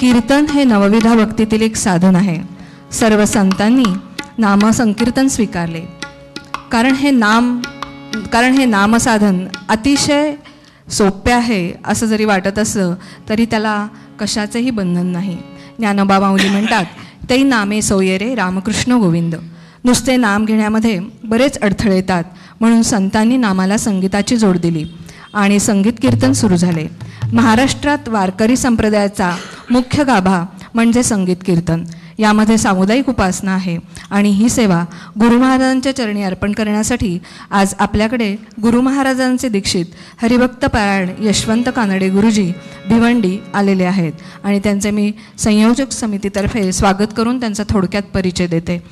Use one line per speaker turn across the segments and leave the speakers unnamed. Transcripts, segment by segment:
कीर्तन हे नवविधा भक्तीतील एक साधन आहे. सर्व संतांनी नामसंकीर्तन स्वीकारले, कारण हे नामसाधन अतिशय सोपे आहे असं जरी वाटत असलं तरी त्याला कशाचेही बंधन नाही. ज्ञानोबा माऊली म्हणतात, ते नामे सोयरे रामकृष्ण गोविंद. नुसते नाम घेण्यामध्ये बरेच अडथळे येतात, म्हणून संतांनी नामाला संगीताची जोड दिली आणि संगीत कीर्तन सुरू झाले. महाराष्ट्रात वारकरी संप्रदायाचा मुख्य गाभा म्हणजे संगीत कीर्तन. यामध्ये सामुदायिक उपासना आहे आणि ही सेवा गुरु महाराजांच्या चरणी अर्पण करण्यासाठी आज आपल्याकडे गुरु महाराजांचे दीक्षित हरिभक्त पारायण यशवंत कानडे गुरुजी भिवंडी आलेले आहेत आणि त्यांचे मी संयोजक समितीतर्फे स्वागत करून त्यांचा थोडक्यात परिचय देते.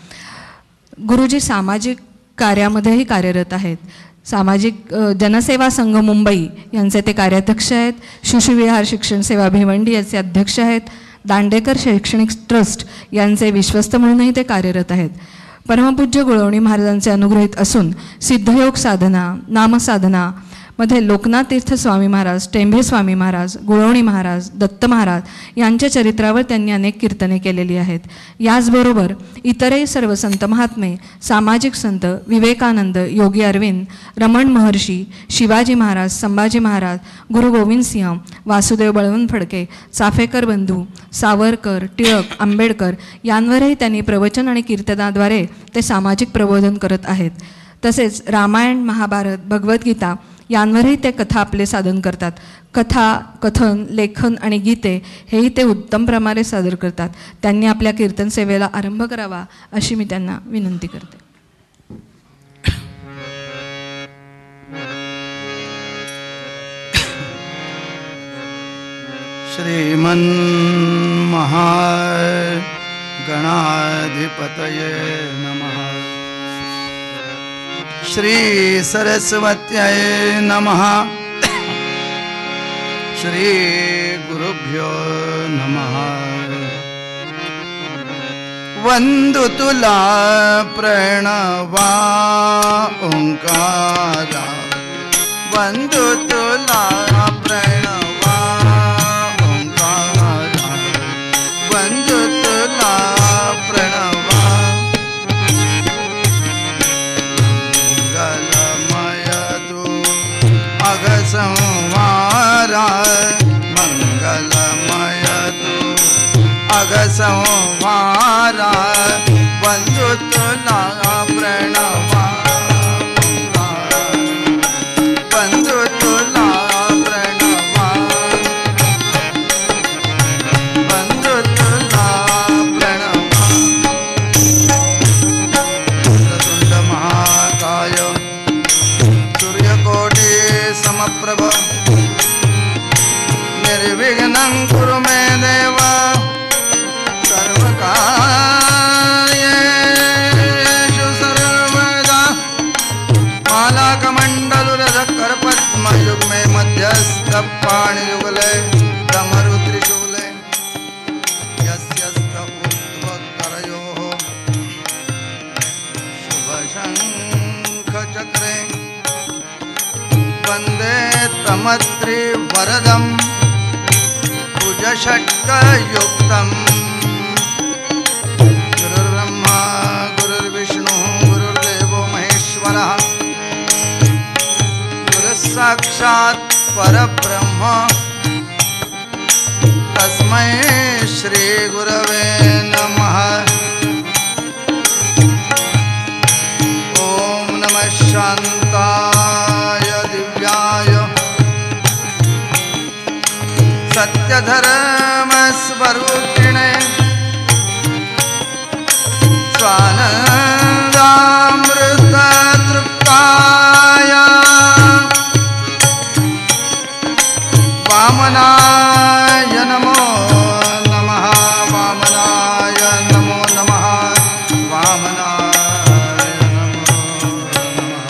गुरुजी सामाजिक कार्यामध्येही कार्यरत आहेत. सामाजिक जनसेवा संघ मुंबई यांचे ते कार्याध्यक्ष आहेत. शिशुविहार शिक्षण सेवा भिवंडी याचे अध्यक्ष आहेत. दांडेकर शैक्षणिक ट्रस्ट यांचे विश्वस्त म्हणूनही ते कार्यरत आहेत. परमपूज्य गुळवणी महाराजांचे अनुग्रहित असून सिद्धयोग साधना नामसाधना मध्ये लोकनाथ तीर्थ स्वामी महाराज, टेंभे स्वामी महाराज, गुळवणी महाराज, दत्त महाराज यांच्या चरित्रावर त्यांनी अनेक कीर्तने केलेली आहेत. याचबरोबर इतरही सर्व संत महात्मे, सामाजिक संत विवेकानंद, योगी अरविंद, रमण महर्षी, शिवाजी महाराज, संभाजी महाराज, गुरु गोविंद सिंह, वासुदेव बळवंत फडके, चाफेकर बंधू, सावरकर, टिळक, आंबेडकर यांवरही त्यांनी प्रवचन आणि कीर्तनाद्वारे ते सामाजिक प्रबोधन करत आहेत. तसेच रामायण, महाभारत, भगवद्गीता यांवरही ते कथा आपले सादर करतात. कथा, कथन, लेखन आणि गीते हेही ते उत्तम प्रमाणे सादर करतात. त्यांनी आपल्या कीर्तन सेवेला आरंभ करावा अशी मी त्यांना विनंती करते.
श्रीमन् महागणाधिपतये नमः. श्री सरस्वत्यै नमः. श्री गुरुभ्यो नमः. वंदु तुला प्रणवा ओंकारा. वंदु तुला प्रणवा ओंकारा. वंदु तुला प्रणवा. संवारा मंगलमय तू अगसंवारा. वंदु तुला प्रणवा. वंदु तुला प्रणवा. वंदु तुला प्रणवा. वक्रतुंड महाकाय सूर्यकोटि समप्रभ निर्विघ्नं कुरु मे देव. सर्वकार्येषु सर्वदा. मालाकमण्डलुरधर पद्मयुग्मे मध्यस्थ पाणियुगले डमरुत्रिशूले. यस्यस्त ऊर्ध्वकरयोः शुभशङ्खचक्रे. वन्दे तमत्रिवरदं भुजषट्कयुक्तं. गुरुर्ब्रह्मा गुरुर्विष्णुः गुरुर्देवो महेश्वरः. गुरुस्साक्षात् परब्रह्म तस्मै श्रीगुरवे नमः. ॐ नमः शान्ताय दिव्याय सत्यधर्मस्वरूपिणे स्वानन्दामृततृप्ताय वामनाय नमो नमः. वामनाय नमो नमः. वामनाय नमो नमः.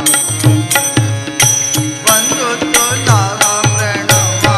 वंदु तुला प्रणवा.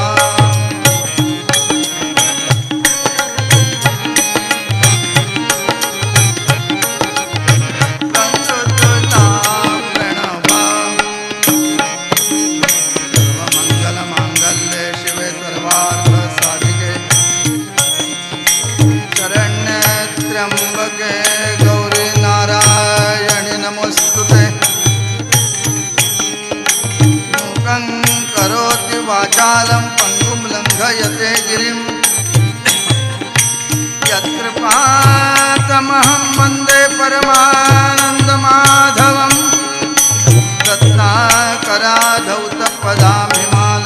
वन्दे परमानन्दमाधवं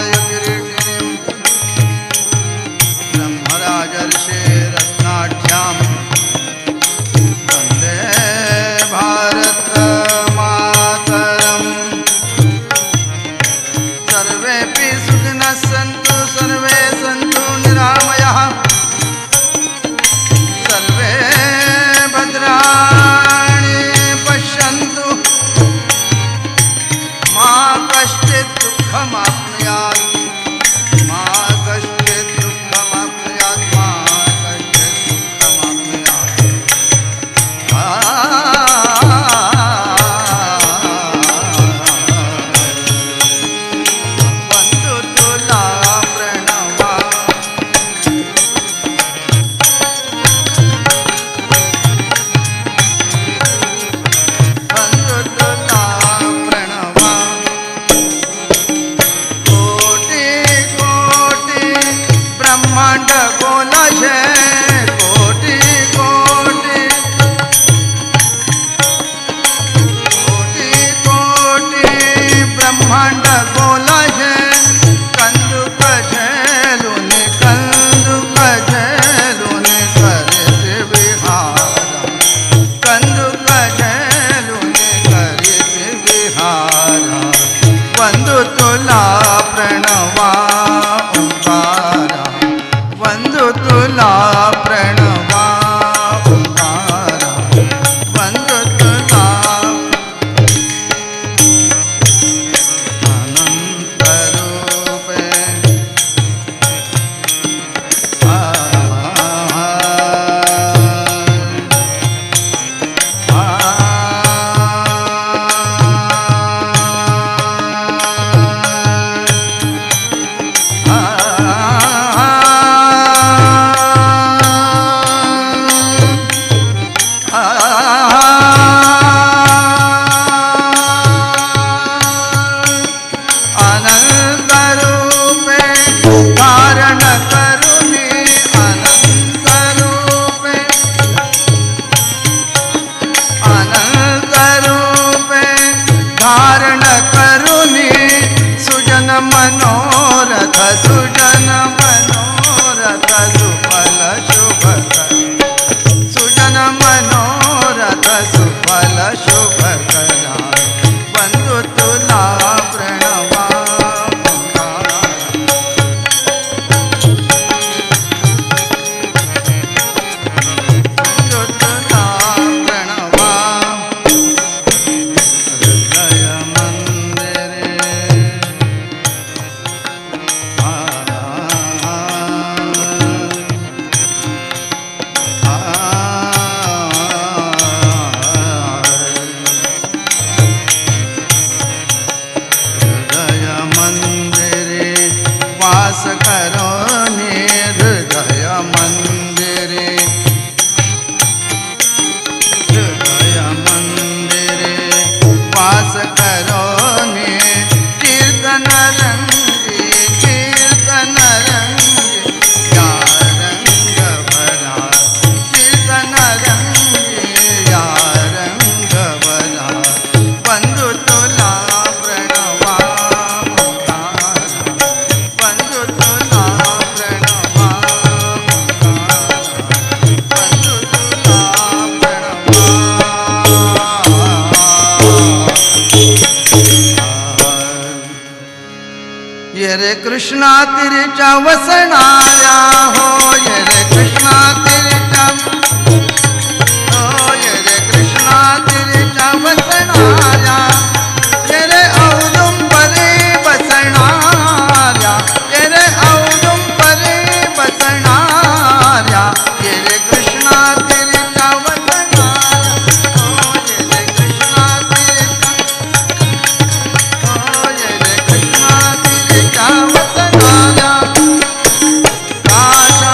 रत्नाकराधौतपदामिमालयकिरीटिनीं ब्रह्मराजर्षिरत्नाढ्यां वन्दे भारतमातरम् सर्वेऽपि सुखिनः सन्तु सर्वे सन्तु निरामयाः सर्वे भद्राणि पश्यन्तु मा कश्चित् दुःखमाप्नुयात् मा कश्चित् दुःखमाप्नुयात् मा कश्चित् दुःखमाप्नुयात् वन्दु तुला प्रणवा वन्दु तुला प्रणवा कोटि कोटि ब्रह्मांड गोला है कोटि कोटि कोटि कोटि ब्रह्मांड गोला है कंदुक झेलुनि करे से विहारा कंदुक झेलुनि करे से विहारा वंदु तुला प्रणवा ओंकारा वंदु तुला प्रणवा ओंकारा वंदु तुला अनंत रूपे अनंत रूपे धारण करुणी अनंत रूपे धारण करुणी सुजन मनोरथ सुफल शुभकर सुजन मनोरथ सुफल शुभकरा वंदु तुला प्रणवा ओंकारा वंदु तुला प्रणवा हृदय मंदिरे हृदय मंदिरे वास करो ने हृदय मंदिरे हृदय मंदिरे वास करो ने कीर्तन रंगी या रंग भरा कीर्तन रंगी या रंग भरा वंदु तुला प्रणवा ओंकारा वंदु तुला प्रणवा ओंकारा वंदु तुला प्रणवा ये रे कृष्णा तिरचा वसणाऱ्या हो ये रे कृष्णा तिरचा हो ये रे कृष्णा तिरचा वसणाऱ्या ये रे औदुंबरी बसणाऱ्या ये रे औदुंबरी बसणाऱ्या ये रे कृष्णा तिरचा वसणाऱ्या हो ये रे कृष्णा तिरचा हो ये रे कृष्णा तिरचा वसणाऱ्या काशा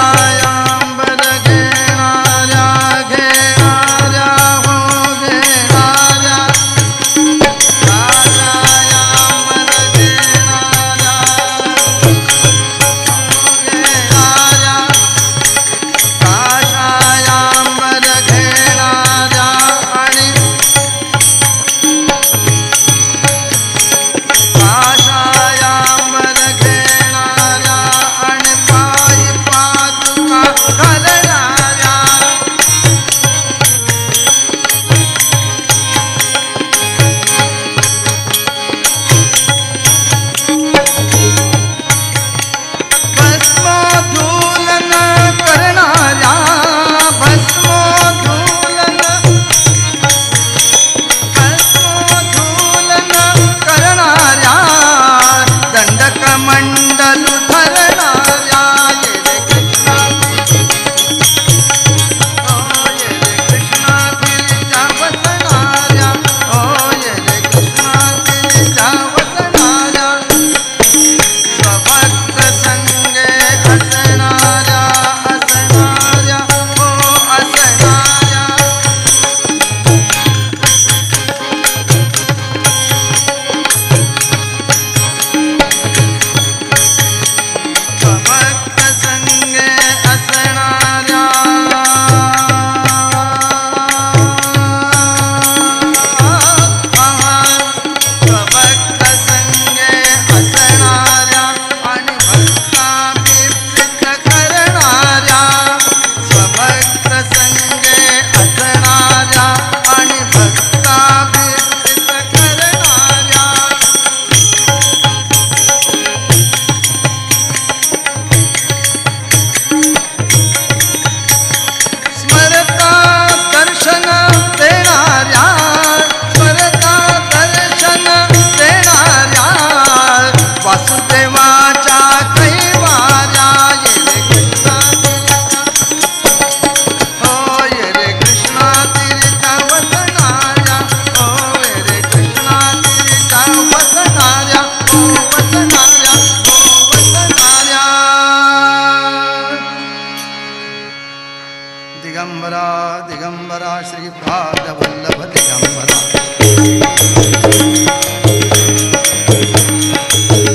दिगंबरा दिगंबरा श्रीपादवल्लभ दिगंबरा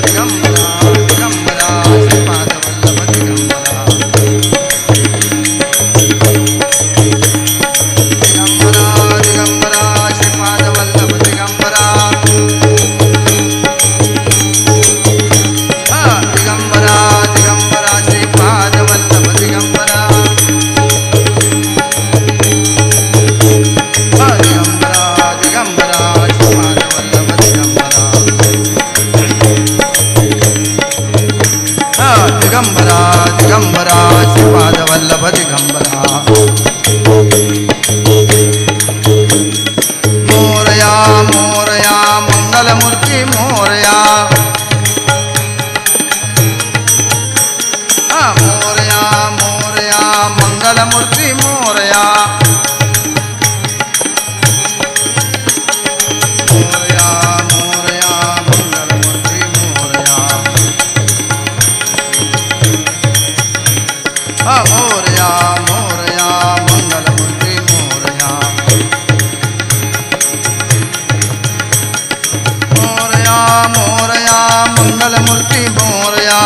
दिगंबरा दिगंबरा श्रीपादवल्लभ दिगंबरा दिगंबरा दिगंबरा श्रीपादवल्लभ दिगंबरा दिगंबरा दिगंबरा श्रीपादवल्लभ दिगंबरा दिगंबरा दिगंबरा श्रीपादवल्लभ दिगंबरा मोरया मोरया मंगलमूर्ति मोरया मोरया मोरया मंगलमूर्ति मोरया मोरया मोरया मंगलमूर्ति मोरया मोरया मोरया मंगलमूर्ति मोरया मोरया मोरया मंगलमूर्ति मोरया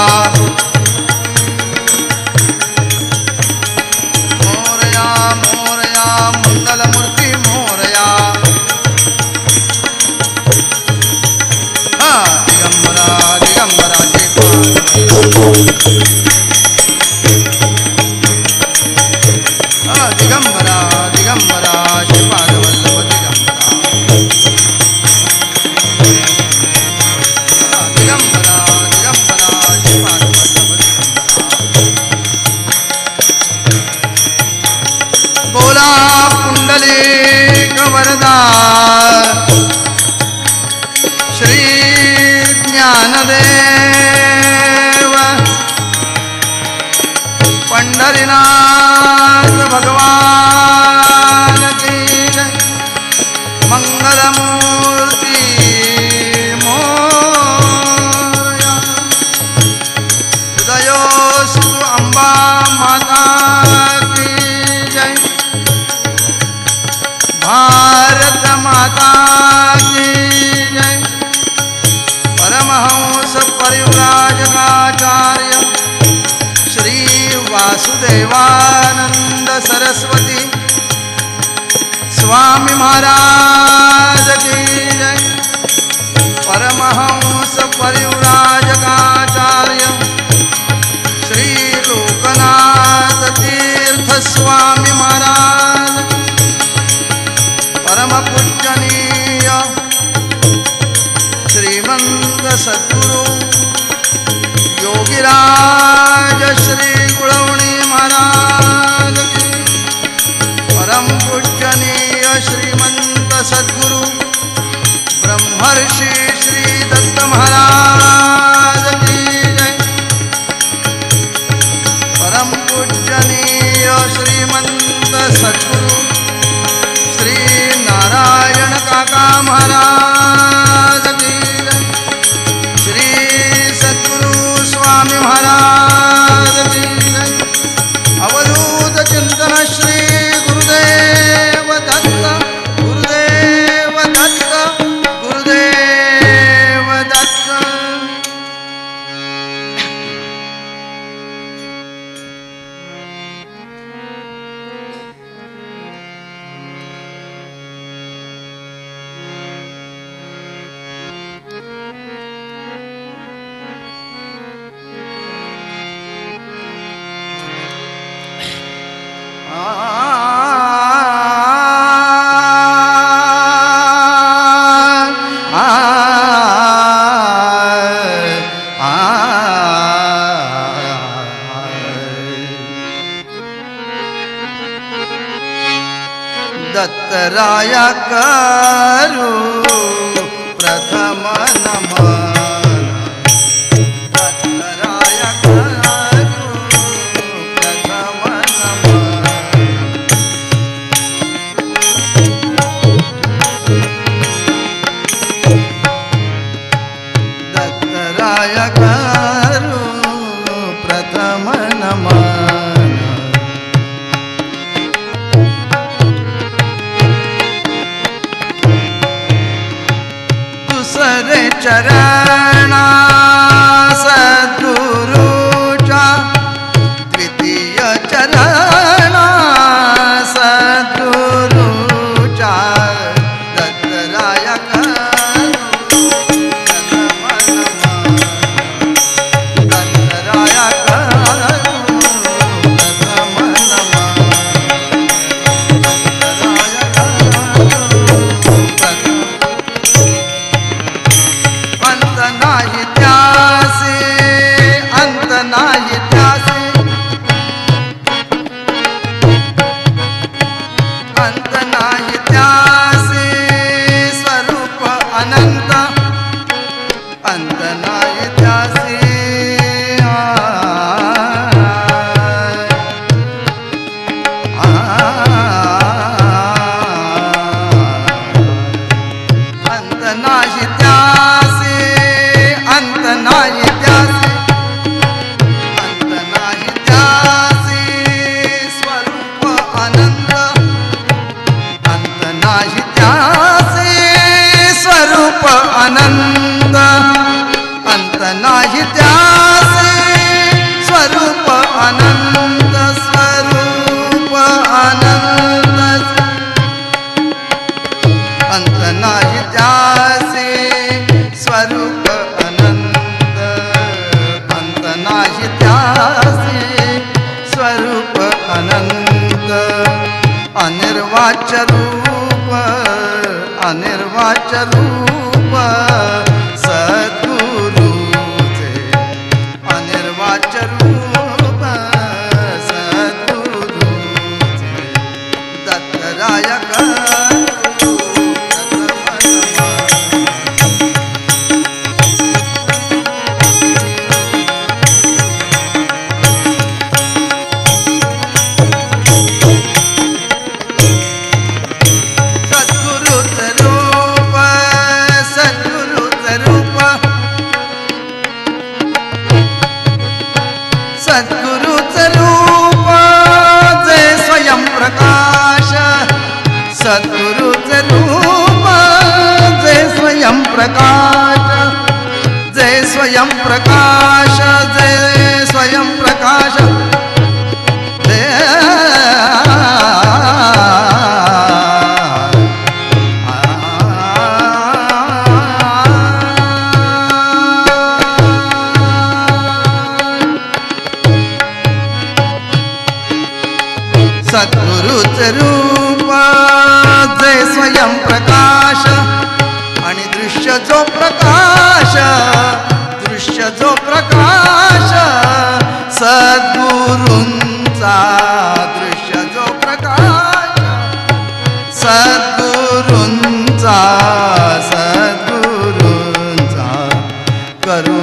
मोरया मोरया मंगलमूर्ति मोरया दिगंबरा दिगंबरा दिगंबरा दिगंबरा श्रीपादवल्लभ दिगंबरा दिगंबरा दिगंबरा श्रीपादवल्लभ दिगंबरा बोला पुंडलीक वरदा श्री ज्ञानदेव पंढरीनाथ भगवान की जय मंगलमूर्ति मोरया हृदयोस्तु अम्बा माता की जय भारत माता की जय परमहंस परिव्राजकाचार्य श्री वासुदेवानंद सरस्वती स्वामी महाराज की जय परमहंस परिव्राजकाचार्य श्री लोकनाथ तीर्थ स्वामी महाराज परम पूजनीय श्रीमंत सद्गुरु योगीराज श्री गुणवणी महाराज की परम पूजनीय श्रीमंत सद्गुरु ब्रह्मर्षि श्री दत्त महाराज की जय परम पूजनीय श्रीमंत सद्गुरु श्री नारायण काका महाराज की जय श्री सद्गुरु स्वामी महाराज की जय अवधूत चिंतन श्री गुरुदेव दत्त गुरुदेव दत्त गुरुदेव दत्त। दत्तराया करू प्रथम नमन दत्तराया करू प्रथम नमन दत्तराया करू प्रथम नमन चरणा सद्गुरुचा द्वितीय चरणा सद्गुरुचा दत्तराया आनंद अंत नाही त्यासे स्वरूप आनंद स्वरूप आनंद अंत नाही त्यासे स्वरूप आनंद अंत नाही त्यासे स्वरूप आनंद अनिर्वाच्य रूप अनिर्वाच्य रूप सद्गुरुचे अनिर्वाच्य रूप सद्गुरुचे दत्तराया सद्गुरुचं रूप जे स्वयं प्रकाश सद्गुरुचं रूप जे स्वयं प्रकाश जे स्वयं प्रकाश जे स्वयं प्रकाश जे सद्गुरुचं रूप जे स्वयं प्रकाश आणि दृश्य जो प्रकाश दृश्य जो प्रकाश सद्गुरूंचा दृश्य जो प्रकाश सद्गुरूंचा सद्गुरूंचा करू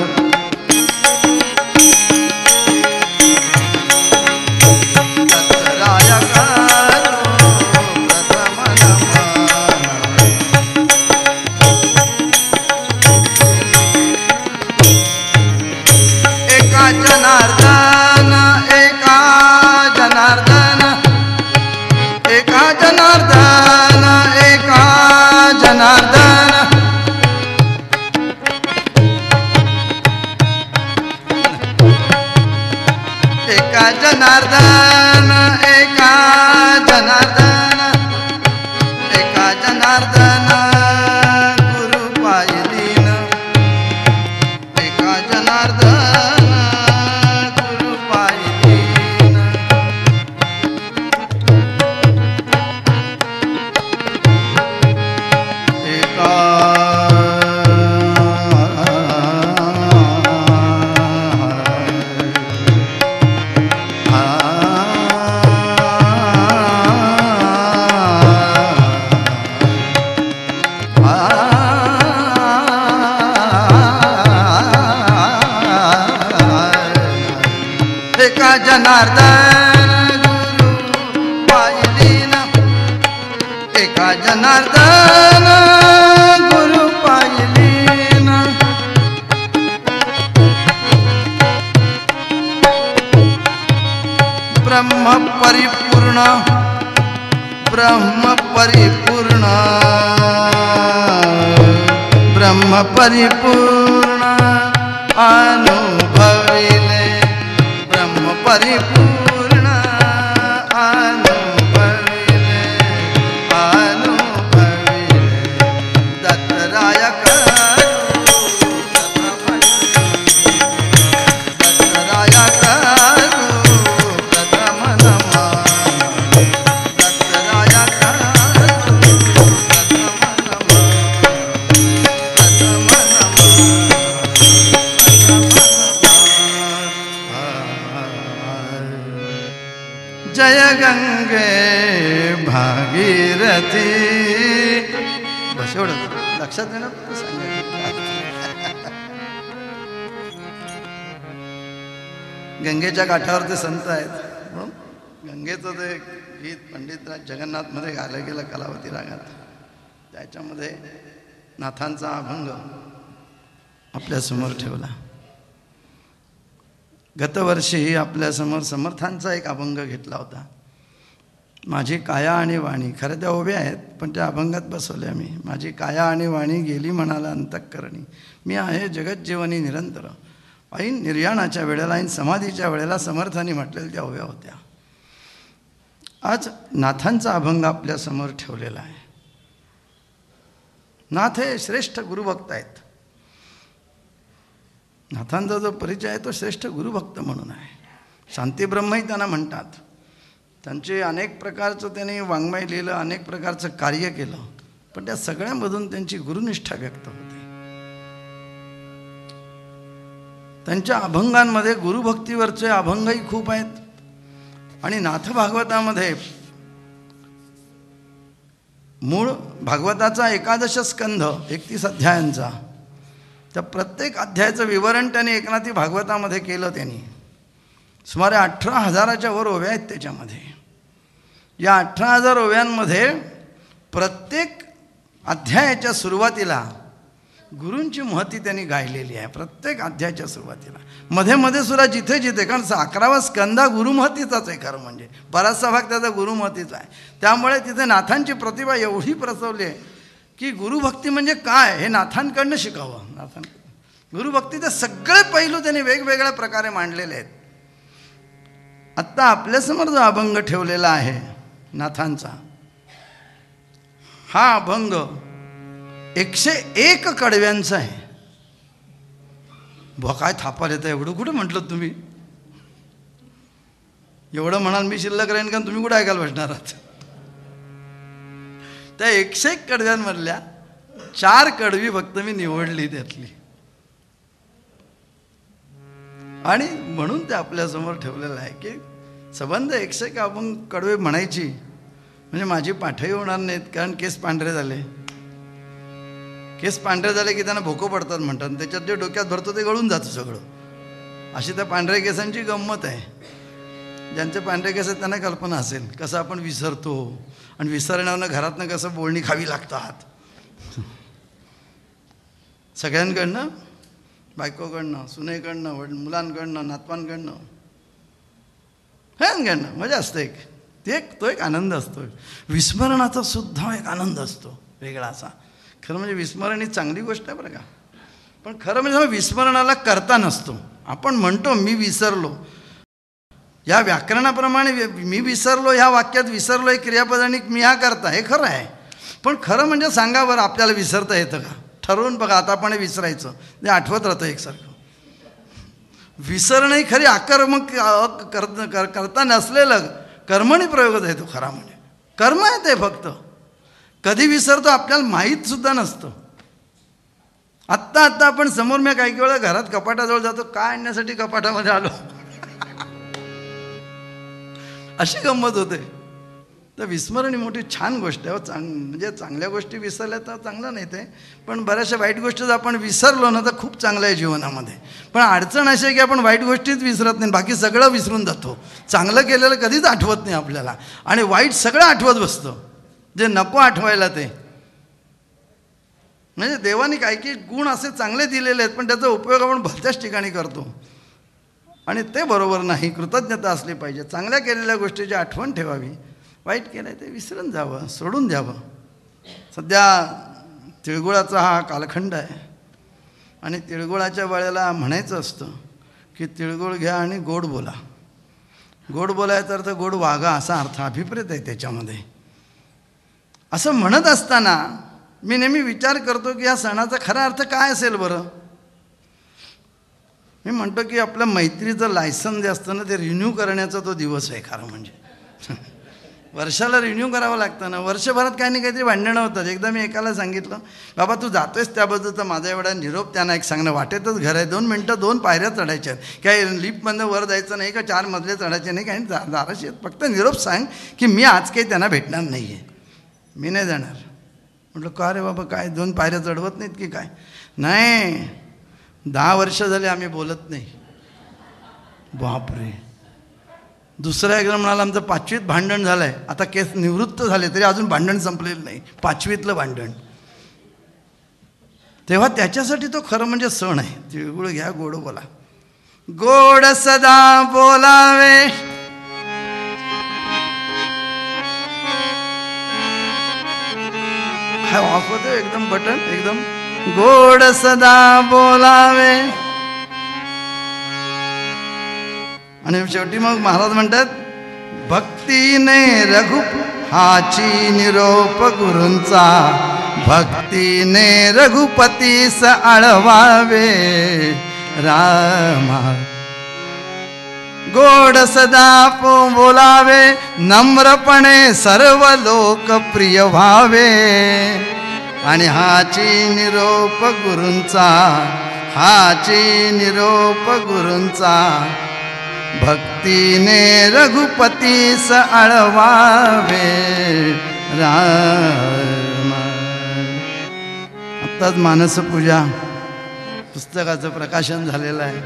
जनार्दन एका जनार्दन एका जनार्दन एका जनार्दन एका जनार्दन एका जनार्दन एका जनार्दन गुरु पायलीन एका जनार्दन एका जनार्दन गुरु पायलीन एका जनार्दन गुरु पायलीन ब्रह्म परिपूर्ण ब्रह्म परिपूर्ण ब्रह्म परिपूर्ण अनुभविले ब्रह्म परिपूर्ण अनुभविले दत्तराय जय गंगे भागीरथी. बस एवढं लक्षात येणार गंगेच्या काठावर ते संत आहेत. गंगेचं ते गीत पंडितराज जगन्नाथमध्ये गायलं गेलं कलावती रागात. त्याच्यामध्ये नाथांचा अभंग आपल्यासमोर ठेवला. गतवर्षी आपल्यासमोर समर्थांचा एक अभंग घेतला होता. माझी काया आणि वाणी. खरं त्या उभ्या आहेत पण त्या अभंगात बसवल्या मी. माझी काया आणि वाणी गेली म्हणाला अंतःकरणी. मी आहे जगज्जीवनी निरंतर. ऐन निर्याणाच्या वेळेला ऐन समाधीच्या वेळेला समर्थांनी म्हटलेल्या त्या उभ्या होत्या. आज नाथांचा अभंग आपल्यासमोर ठेवलेला आहे. नाथ हे श्रेष्ठ गुरुभक्त आहेत. नाथांचा जो परिचय आहे तो श्रेष्ठ गुरुभक्त म्हणून आहे. शांतीब्रह्मही त्यांना म्हणतात. त्यांचे अनेक प्रकारचं त्यांनी वाङ्मय लिहिलं, अनेक प्रकारचं कार्य केलं, पण त्या सगळ्यामधून त्यांची गुरुनिष्ठा व्यक्त होते. त्यांच्या अभंगांमध्ये गुरुभक्तीवरचे अभंगही खूप आहेत. आणि नाथ भागवतामध्ये मूळ भागवताचा 11 स्कंध 31 अध्यायांचा, त्या प्रत्येक अध्यायाचं विवरण त्यांनी एकनाथी भागवतामध्ये केलं. त्यांनी सुमारे 18,000च्या वर ओव्या आहेत त्याच्यामध्ये. या 18,000 ओव्यांमध्ये प्रत्येक अध्यायाच्या सुरुवातीला गुरूंची महती त्यांनी गायलेली आहे. प्रत्येक अध्यायाच्या सुरुवातीला, मध्ये मध्ये सुद्धा जिथे जिथे, कारण 11वा स्कंदा गुरुमहतीचाच आहे. खरं म्हणजे बराचसा भाग त्याचा गुरुमहतीचा आहे. त्यामुळे तिथे नाथांची प्रतिभा एवढी प्रसवली आहे की गुरुभक्ती म्हणजे काय हे नाथांकडनं शिकावं. गुरुभक्तीचे सगळे पैलू त्यांनी वेगवेगळ्या प्रकारे मांडलेले आहेत. आत्ता आपल्यासमोर जो अभंग ठेवलेला आहे नाथांचा, हा अभंग 101 कडव्यांचा आहे. बुवा काय थापा देता, एवढं कुठं म्हटलं तुम्ही? एवढं म्हणाल मी शिल्लक राहीन का तुम्ही कुठं ऐकायला बसणार आहात? त्या 101 कडव्यांमधल्या 4 कडवी फक्त मी निवडली त्यातली, आणि म्हणून ते आपल्यासमोर ठेवलेलं आहे की संबंध 101 अभंग कडवे म्हणायची म्हणजे माझी पाठही होणार नाहीत. कारण केस पांढरे झाले. केस पांढरे झाले की त्यांना भोकं पडतात म्हणतात. त्याच्यात जे डोक्यात भरतो ते गळून जातं सगळं. अशी त्या पांढऱ्या केसांची गंमत आहे. ज्यांचे पांढरे केस आहेत त्यांना कल्पना असेल कसं आपण विसरतो, आणि विसरण्यानं घरातनं कसं बोलणी खावी लागतात. सगळ्यांकडनं, बायकोकडनं, सुनेकडनं, मुलांकडनं, नातवांकडनं, ह्यांकडनं मजा असते. तो एक आनंद असतो. विस्मरणाचा सुद्धा एक आनंद असतो वेगळा असा. खरं म्हणजे विस्मरण ही चांगली गोष्ट आहे बरं का. पण खरं म्हणजे विस्मरणाला करता नसतो. आपण म्हणतो मी विसरलो, या व्याकरणाप्रमाणे मी विसरलो ह्या वाक्यात विसरलो एक क्रियापद आणि मी हा करता, हे खरं आहे. पण खरं म्हणजे सांगा बरं आपल्याला विसरता येतं का? ठरवून बघा आता आपण विसरायचं, ते आठवत राहतं एकसारखं. विसरणं ही खरी आक्रमक करता नसलेलं कर्मणी प्रयोगच आहे तो खरा म्हणजे. कर्म आहे ते फक्त. कधी विसरतो आपल्याला माहीत सुद्धा नसतं. आत्ता आपण समोर मी काही वेळा घरात कपाटाजवळ जातो, काय आणण्यासाठी कपाटामध्ये आलो अशी गंमत होते. तर विस्मरण ही मोठी छान गोष्ट आहे. म्हणजे चांगल्या गोष्टी विसरल्या तर चांगलं नाही ते, पण बऱ्याचशा वाईट गोष्टी जर आपण विसरलो ना तर खूप चांगलं आहे जीवनामध्ये. पण अडचण अशी आहे की आपण वाईट गोष्टीच विसरत नाही, बाकी सगळं विसरून जातो. चांगलं केलेलं कधीच आठवत नाही आपल्याला, आणि वाईट सगळं आठवत बसतं जे नको आठवायला ते. म्हणजे देवाने काही गुण असे चांगले दिलेले आहेत पण त्याचा उपयोग आपण भलत्याच ठिकाणी करतो, आणि ते बरोबर नाही. कृतज्ञता असली पाहिजे. चांगल्या केलेल्या गोष्टीची आठवण ठेवावी, वाईट केलं ते विसरून जावं, सोडून द्यावं. सध्या तिळगुळाचा हा कालखंड आहे. आणि तिळगुळाच्या वेळेला म्हणायचं असतं की तिळगुळ घ्या आणि गोड बोला. गोड बोलायचा अर्थ गोड वागा असा अर्थ अभिप्रेत आहे त्याच्यामध्ये. असं म्हणत असताना मी नेहमी विचार करतो की या सणाचा खरा अर्थ काय असेल बरं. मी म्हणतो की आपलं मैत्रीचं लायसन जे असतं ना ते रिन्यू करण्याचा तो दिवस आहे खरं म्हणजे. वर्षाला रिन्यू करावं लागतं ना. वर्षभरात काही नाही काहीतरी भांडणं होतात. एकदा मी एकाला सांगितलं, बाबा तू जातोयस त्याबद्दल तर माझा एवढा निरोप त्यांना एक सांगणं, वाटेतच घर आहे, 2 मिनटं 2 पायऱ्या चढायच्या आहेत, काही लिफ्टमधनं वर जायचं नाही का 4 मजले चढायचे नाही काही दाराशी आहेत, फक्त निरोप सांग की मी आज काही त्यांना भेटणार नाही आहे, मी नाही जाणार. म्हटलं का रे बाबा काय 2 पायऱ्या चढवत नाहीत की काय. नाही 10 वर्ष झाले आम्ही बोलत नाही. बापरे. दुसरा एकदा म्हणाला आमचं 5वीत भांडण झालं आहे, आता केस निवृत्त झाले तरी अजून भांडण संपलेलं नाही, 5वीतलं भांडण. तेव्हा त्याच्यासाठी तो खरं म्हणजे सण आहे. तिळगुळ घ्या गोड बोला. गोड सदा बोलावे काय ऑफ होतं एकदम बटन एकदम. गोड सदा बोलावे. आणि शेवटी मग महाराज म्हणतात भक्तीने रघु हाची निरोप गुरूंचा, भक्तीने रघुपतीस आळवावे रामा. गोड सदा बोलावे नम्रपणे सर्व लोक प्रिय व्हावे. आणि हाची निरोप गुरूंचा, हाची निरोप गुरूंचा, भक्तीने रघुपतीस आळवावे रामा. आत्ताच मानसपूजा पुस्तकाचं प्रकाशन झालेलं आहे.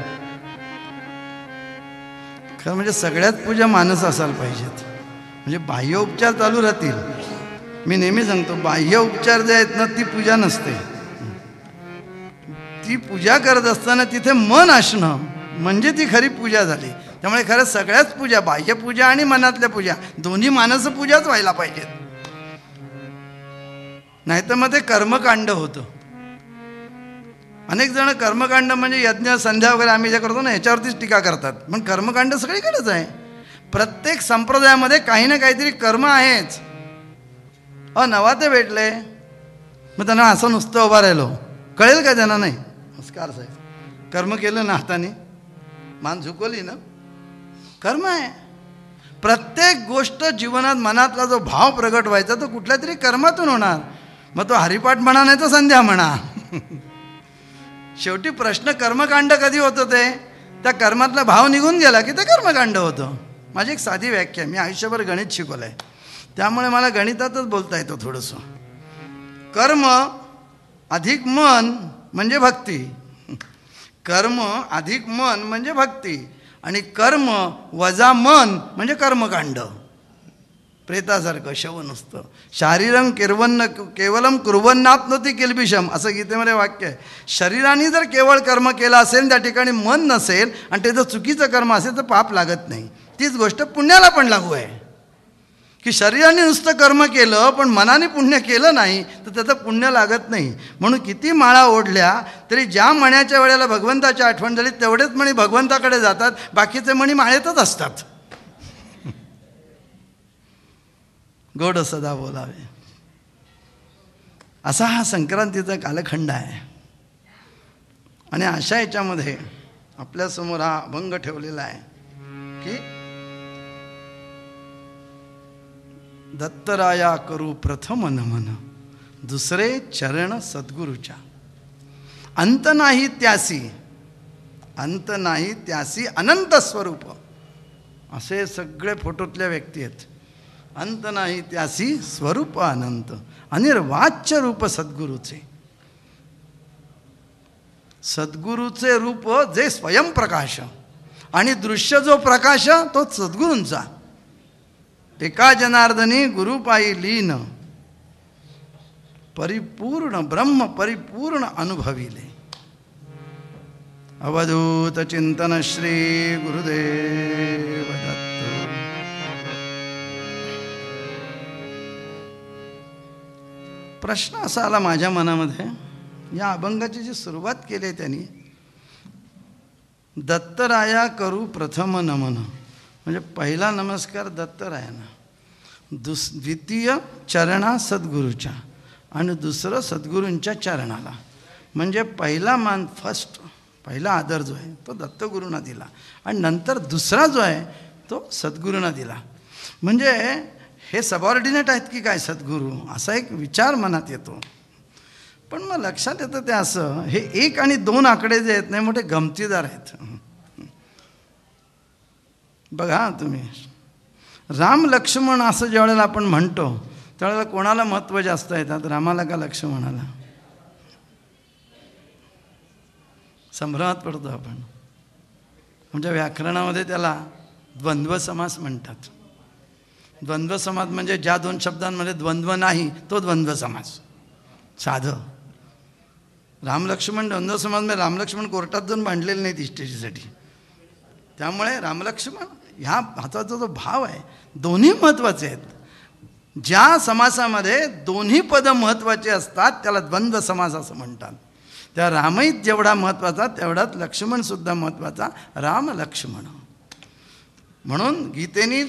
खरं म्हणजे सगळ्यात पूजा मानस असायला पाहिजेत, म्हणजे बाह्य उपचार चालू राहतील. मी नेहमी सांगतो बाह्य उपचार जे आहेत ना ती पूजा नसते. ती पूजा करत असताना तिथे मन असणं म्हणजे ती खरी पूजा झाली. त्यामुळे खरं सगळ्याच पूजा, बाह्य पूजा आणि मनातल्या पूजा दोन्ही मानस पूजाच व्हायला पाहिजेत. नाहीतर मग ते कर्मकांड होतं. अनेक जण कर्मकांड म्हणजे यज्ञ संध्या वगैरे आम्ही जे करतो ना याच्यावरतीच टीका करतात. पण कर्मकांड सगळीकडेच आहे. प्रत्येक संप्रदायामध्ये काही ना काहीतरी कर्म आहेच. नवा ते भेटले मग त्यांना असं नुसतं उभा राहिलो कळेल का त्यांना. नाही नमस्कार साहेब, कर्म केलं ना हाताने मान झुकवली ना, कर्म आहे. प्रत्येक गोष्ट जीवनात मनातला जो भाव प्रगट व्हायचा तो कुठल्या तरी कर्मातून होणार. मग तो हरिपाठ म्हणा नाही तर संध्या म्हणा. शेवटी प्रश्न कर्मकांड कधी होतं ते त्या कर्मातला भाव निघून गेला की ते कर्मकांड होतं. माझी एक साधी व्याख्या, मी आयुष्यभर गणित शिकवलं आहे त्यामुळे मला गणितातच बोलता येतं थोडंसं. कर्म अधिक मन म्हणजे भक्ती, कर्म अधिक मन म्हणजे भक्ती, आणि कर्म वजा मन म्हणजे कर्मकांड. प्रेतासारखं शव नुसतं. शारीरं केवलम कुर्वन्नाप्नोति किल्बिषम असं गीतेमध्ये वाक्य आहे. शरीराने जर केवळ कर्म केलं असेल त्या ठिकाणी मन नसेल आणि ते जर चुकीचं कर्म असेल तर पाप लागत नाही. तीच गोष्ट पुण्याला पण लागू आहे की शरीराने नुसतं कर्म केलं पण मनाने पुण्य केलं नाही तर त्याचं पुण्य लागत नाही. म्हणून किती माळा ओढल्या तरी ज्या मण्याच्या वेळेला भगवंताची आठवण झाली तेवढेच मणी भगवंताकडे जातात, बाकीचे मणी माळेतच असतात. गोड सदा बोलावे असा हा संक्रांतीचा कालखंड आहे. आणि अशा याच्यामध्ये आपल्यासमोर हा अभंग ठेवलेला आहे की दत्तराया करू प्रथम नमन, दुसरे चरण सद्गुरूच्या. अंत नाही त्यासी, अंत नाही त्यासी अनंत स्वरूप. असे सगळे फोटोतल्या व्यक्ती आहेत. अंत नाही त्यासी स्वरूप अनंत, अनिर्वाच्य रूप सद्गुरूचे. सद्गुरूचे रूप जे स्वयंप्रकाश आणि दृश्य जो प्रकाश तो सद्गुरूंचा. एका जनार्दनी गुरुपायी लीन, परिपूर्ण ब्रह्म परिपूर्ण अनुभविले. अवधूत चिंतन श्री गुरुदेव दत्त. प्रश्न असा आला माझ्या मनामध्ये, या अभंगाची जी सुरुवात केली आहे त्यांनी, दत्तराया करू प्रथम नमन, म्हणजे पहिला नमस्कार दत्तरायांना, द्वितीय चरणा सद्गुरूच्या आणि दुसरं सद्गुरूंच्या चरणाला. म्हणजे पहिला मान, पहिला आदर जो आहे तो दत्तगुरूंना दिला आणि नंतर दुसरा जो आहे तो सद्गुरूंना दिला. म्हणजे हे सबऑर्डिनेट आहेत की काय सद्गुरू, असा एक विचार मनात येतो. पण मग लक्षात येतं ते असं, हे 1 आणि 2 आकडे जे आहेत नाही मोठे गमतीदार आहेत. बघा तुम्ही, राम लक्ष्मण असं ज्या वेळेला आपण म्हणतो त्यावेळेला कोणाला महत्त्व जास्त येतात, रामाला का लक्ष्मणाला? संभ्रमात पडतो आपण. म्हणजे व्याकरणामध्ये त्याला द्वंद्व समास म्हणतात. द्वंद्व समास म्हणजे ज्या 2 शब्दांमध्ये द्वंद्व नाही तो द्वंद्व समास. साधं राम लक्ष्मण द्वंद्व समास म्हणजे राम लक्ष्मण कोर्टात जाऊन भांडलेले नाहीत इस्टेटीसाठी. त्यामुळे रामलक्ष्मण ह्या हाताचा जो भाव आहे दोन्ही महत्त्वाचे आहेत. ज्या समासामध्ये दोन्ही पदं महत्त्वाचे असतात त्याला द्वंद्व समास असं म्हणतात. त्या रामही जेवढा महत्त्वाचा तेवढाच लक्ष्मणसुद्धा महत्त्वाचा, राम लक्ष्मण. म्हणून गीतेने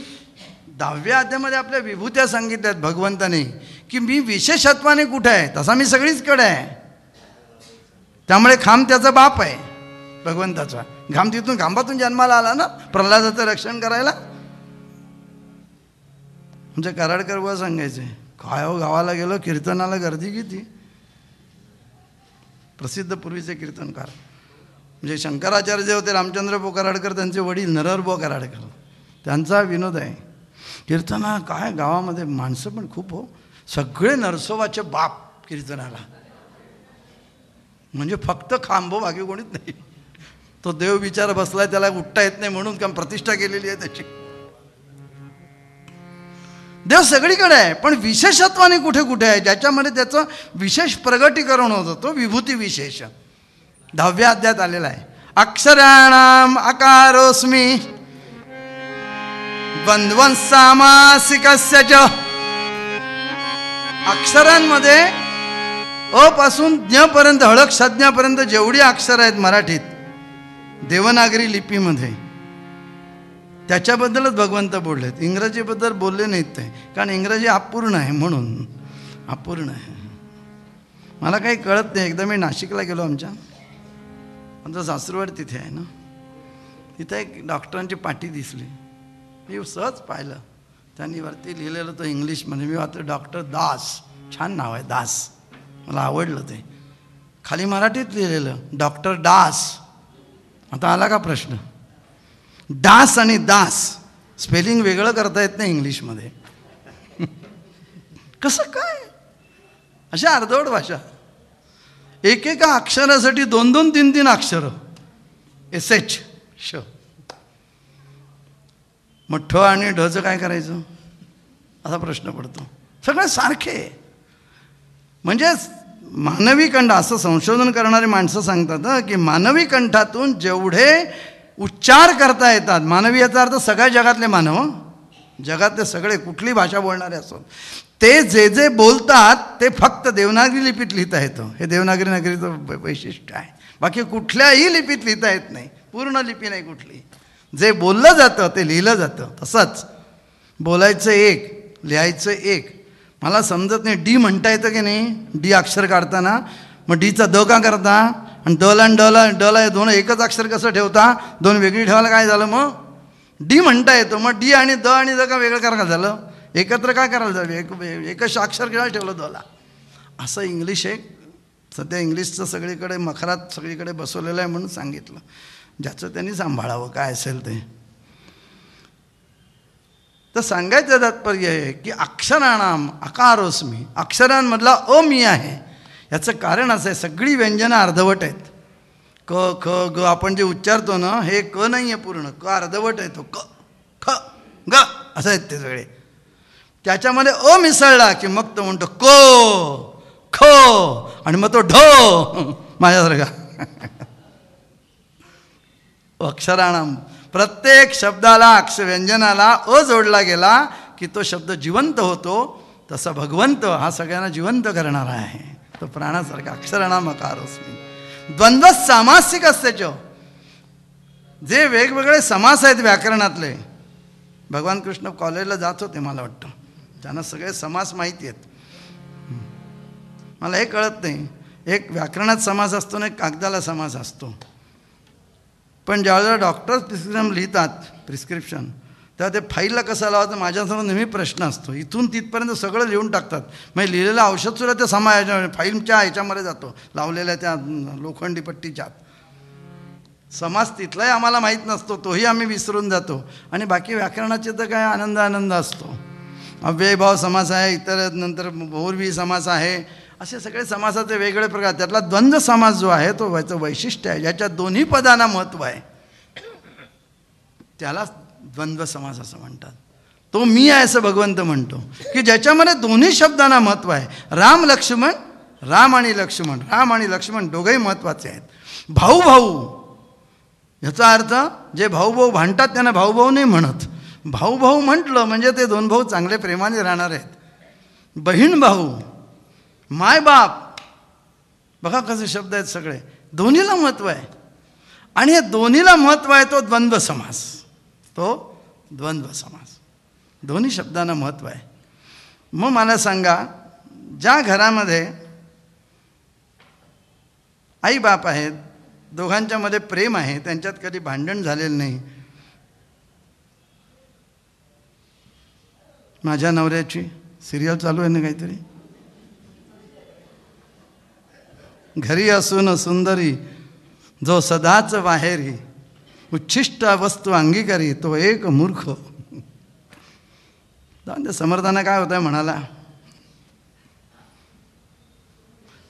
10व्या अध्यायामध्ये आपल्या विभूत्या सांगितल्यात भगवंताने की मी विशेषत्वाने कुठे आहे, तसा मी सगळीचकडे आहे. त्यामुळे खांब त्याचा बाप आहे भगवंताचा. खांबातून जन्माला आला ना प्रल्हादाचं रक्षण करायला. म्हणजे कराडकर बुवा सांगायचे, काय हो गावाला गेलो कीर्तनाला गर्दी किती. प्रसिद्ध पूर्वीचे कीर्तनकार म्हणजे शंकराचार्य जे होते रामचंद्र बुवा कराडकर, त्यांचे वडील नरहर बुवा कराडकर, त्यांचा विनोद आहे. कीर्तना काय गावामध्ये माणसं पण खूप हो, सगळे नरसोबाचे बाप कीर्तनाला. म्हणजे फक्त खांबो बाकी कोणीच नाही. तो देव विचार बसलाय, त्याला उठता येत नाही म्हणून काम प्रतिष्ठा केलेली आहे त्याची. देव सगळीकडे आहे पण विशेषत्वाने कुठे कुठे आहे, ज्याच्यामध्ये त्याचं विशेष प्रगटीकरण होतं तो विभूती विशेष 10व्या अध्यायात आलेला आहे. अक्षराणाम अकारोस्मी द्वंद्वं सामासिकस्य च. अक्षरांमध्ये अ पासून ज्ञपर्यंत, हळक संज्ञापर्यंत जेवढी अक्षर आहेत मराठीत देवनागरी लिपीमध्ये, त्याच्याबद्दलच भगवंत बोललेत. इंग्रजीबद्दल बोलले नाहीत ते, कारण इंग्रजी अपूर्ण आहे म्हणून. अपूर्ण आहे, मला काही कळत नाही. एकदा मी नाशिकला गेलो, आमचं सासरवाड तिथे आहे ना, तिथे एक डॉक्टरांची पाटी दिसली. मी सहज पाहिलं, त्यांनी वरती लिहिलेलं तो इंग्लिशमध्ये. मी वाचलं डॉक्टर दास, छान नाव आहे दास, मला आवडलं ते. खाली मराठीत लिहिलेलं डॉक्टर दास. आता आला का प्रश्न, डास आणि दास स्पेलिंग वेगळं करता येत नाही इंग्लिशमध्ये. कसं काय, अशा अर्धवट भाषा. एकेका अक्षरासाठी 2-2, 3-3 अक्षर. SH श. मग ठ आणि ढचं काय करायचं असा प्रश्न पडतो. सगळे सारखे. म्हणजे मानवी कंठ, असं संशोधन करणारी माणसं सांगतात की मानवी कंठातून जेवढे उच्चार करता येतात, मानवी याचा अर्थ सगळ्या जगातले मानव, जगातले सगळे कुठली भाषा बोलणारे असो, ते जे जे बोलतात ते फक्त देवनागरी लिपीत लिहिता येतं. हे देवनागरी नगरीचं वैशिष्ट्य आहे. बाकी कुठल्याही लिपीत लिहिता येत नाही, पूर्ण लिपी नाही कुठली. जे बोललं जातं ते लिहिलं जातं. तसंच बोलायचं एक, लिहायचं एक. मला समजत नाही डी म्हणता येतं की नाही, डी अक्षर काढताना. मग डीचा द का करता, आणि डला आणि डला हे दोन एकच अक्षर कसं ठेवता, 2 वेगळी ठेवायला काय झालं. मग डी म्हणता येतो, मग डी आणि द का वेगळं करायला झालं, एकत्र काय करायला झालं, एकच अक्षर घ्यायला ठेवलं दला. असं इंग्लिश एक सध्या इंग्लिशचं सगळीकडे मखरात सगळीकडे बसवलेलं आहे म्हणून सांगितलं. ज्याचं त्यांनी सांभाळावं काय असेल ते. तर सांगायचं तात्पर्य आहे की अक्षराणाम अकारोस्मी, अक्षरांमधला अ मी आहे. याचं कारण असं आहे, सगळी व्यंजनं अर्धवट आहेत. क ख ग आपण जे उच्चारतो ना, हे क नाही आहे पूर्ण, क अर्धवट आहे. तो क ख ग असं आहेत ते सगळे. त्याच्यामध्ये अ मिसळला की मग तो म्हणतो को ख, आणि मग तो ढ माझ्यासारखा. अक्षराणाम, प्रत्येक शब्दाला व्यंजनाला अ जोडला गेला की तो शब्द जिवंत होतो. तसा भगवंत हा सगळ्यांना जिवंत करणारा आहे. तो प्राणासारखा अक्षराणाम अकारोस्मी. द्वंद्व सामासिक असतेच. जे वेगवेगळे समास आहेत व्याकरणातले, भगवान कृष्ण कॉलेजला जात होते मला वाटतं, त्यांना सगळे समास माहिती आहेत. मला हे कळत नाही, एक व्याकरणात समास असतो ना, एक कागदाला समास असतो. पण ज्यावेळेला डॉक्टर प्रिस्क्रिप्शन लिहितात, प्रिस्क्रिप्शन, तेव्हा ते फाईलला कसं लावायचं माझ्यासमोर नेहमी प्रश्न असतो. इथून तिथपर्यंत सगळं लिहून टाकतात. म्हणजे लिहिलेलं औषधसुद्धा ते फाईलच्या ह्याच्यामध्ये जातो, लावलेल्या त्या लोखंडी पट्टीच्या. समास तिथलाही आम्हाला माहीत नसतो, तोही आम्ही विसरून जातो. आणि बाकी व्याकरणाचे तर काय आनंद असतो. अव्ययभाव समास आहे, इतर नंतर बहुर्वी समास आहे, असे सगळे समासाचे वेगळे प्रकार. त्यातला द्वंद्व समास जो आहे तो व्हायचं वैशिष्ट्य आहे, ज्याच्यात दोन्ही पदांना महत्त्व आहे, त्याला द्वंद्व समास असं म्हणतात. तो मी आहे असं भगवंत म्हणतो, की ज्याच्यामध्ये दोन्ही शब्दांना महत्त्व आहे. राम आणि लक्ष्मण दोघंही महत्त्वाचे आहेत. भाऊ याचा अर्थ जे भाऊ भांडतात त्यांना भाऊ नाही म्हणत. भाऊ म्हटलं म्हणजे ते दोन भाऊ चांगले प्रेमाने राहणार आहेत. बहीण भाऊ, माय बाप, बघा कसे शब्द आहेत सगळे, दोन्हीला महत्त्व आहे. आणि हे दोन्हीला महत्त्व आहे तो द्वंद्व समास. दोन्ही शब्दांना महत्त्व आहे. मग मला सांगा, ज्या घरामध्ये आई बाप आहेत, दोघांच्यामध्ये प्रेम आहे, त्यांच्यात कधी भांडण झालेलं नाही. माझ्या नवऱ्याची सिरियल चालू आहे ना काहीतरी, घरी असून सुंदरी जो सदाच बाहेरी, उच्छिष्ट वस्तू अंगीकारी तो एक मूर्ख. समर्थांना काय होतं म्हणाला,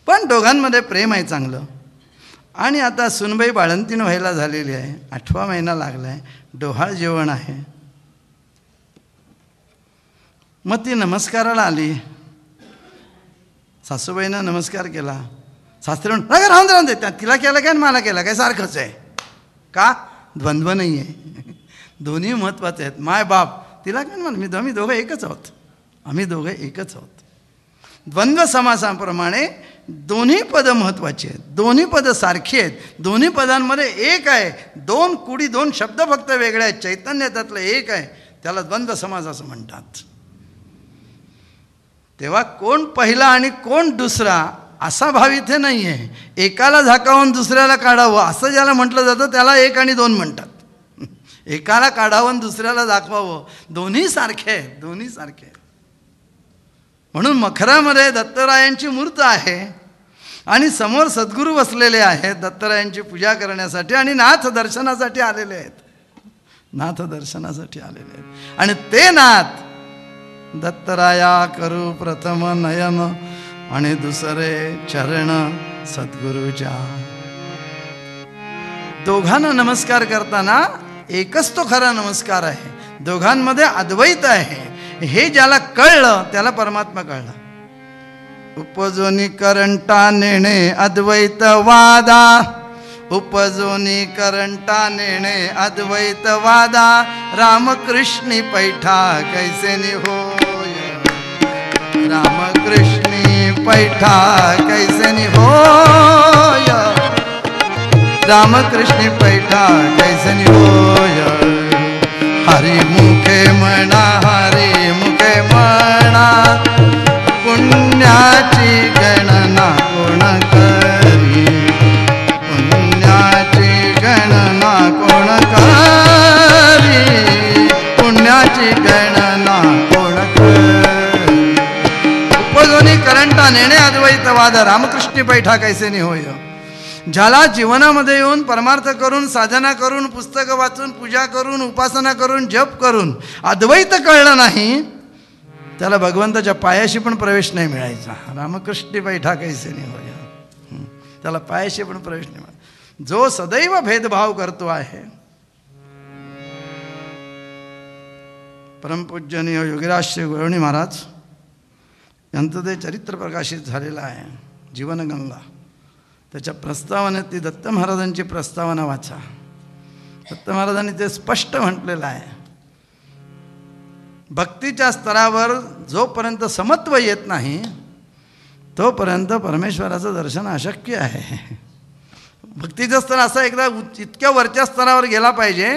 पण दोघांमध्ये प्रेम आहे चांगलं. आणि आता सुनबाई बाळंतीण व्हायला झालेली आहे, 8वा महिना लागला आहे, डोहाळ जेवण आहे. मग ती नमस्काराला आली, सासूबाईनं नमस्कार केला. सासरे म्हणून राहून दे, तिला केलं काय मला केलं काय सारखंच आहे. का? द्वंद्व नाही आहे, दोन्ही महत्त्वाचे आहेत. माय बाप, तिला काय म्हणून आम्ही दोघं एकच आहोत. द्वंद्व समासाप्रमाणे दोन्ही पदं महत्त्वाची आहेत, दोन्ही पदं सारखी आहेत, दोन्ही पदांमध्ये एक आहे. दोन कुडी, दोन शब्द फक्त वेगळे आहेत, चैतन्य त्यातलं एक आहे, त्याला द्वंद्व समास असं म्हणतात. तेव्हा कोण पहिला आणि कोण दुसरा असा भाव इथे नाही आहे. एकाला झाकावून दुसऱ्याला काढावं असं ज्याला म्हटलं जातं त्याला एक आणि दोन म्हणतात. एकाला काढावं दुसऱ्याला दाखवावं, दोन्ही सारखे आहेत. म्हणून मखरामध्ये दत्तरायांची मूर्त आहे आणि समोर सद्गुरू बसलेले आहेत दत्तरायांची पूजा करण्यासाठी आणि नाथ दर्शनासाठी आलेले आहेत. आणि ते नाथ दत्तराया करू प्रथम नयन आणि दुसरे चरण सद्गुरूच्या. दोघांना नमस्कार करताना एकच तो खरा नमस्कार आहे, दोघांमध्ये अद्वैत आहे. हे ज्याला कळलं त्याला परमात्मा कळला. उपजोनी करंटा नेणे अद्वैतवादा, उपजोनी करंटा नेणे अद्वैतवादा, रामकृष्णी पैठा कैसे निहोय, रामकृष्णी पैठा कैसे निहोय, रामकृष्णी पैठा कैसे निहोय. हरी मुखे म्हणा, हरी मुखे म्हणा, पुण्याची गणना कोण करी, पुण्याची गणना कोण करी, पुण्याची गणना कोण करी. उपजोनी करंटा नेणे अद्वैतवाद, रामकृष्णी पैठा कैसे नि होय. ज्याला जीवनामध्ये येऊन परमार्थ करून, साधना करून, पुस्तकं वाचून, पूजा करून, उपासना करून, जप करून अद्वैत कळलं नाही त्याला भगवंताच्या पायाशी पण प्रवेश नाही मिळायचा. रामकृष्णी पैठा कैसे नाही होय, त्याला पायाशी पण प्रवेश नाही मिळाला. जो सदैव भेदभाव करतो आहे, परमपूजनीय योगीराज श्री गुरुणी महाराज यांचं ते चरित्र प्रकाशित झालेलं आहे, जीवनगंगा. त्याच्या प्रस्तावनेत ती दत्त महाराजांची प्रस्तावना वाचा. दत्त महाराजांनी ते स्पष्ट म्हटलेलं आहे, भक्तीच्या स्तरावर जोपर्यंत समत्व येत नाही तोपर्यंत परमेश्वराचं दर्शन अशक्य आहे. भक्तीचं स्तर असा एकदा इतक्या वरच्या स्तरावर गेला पाहिजे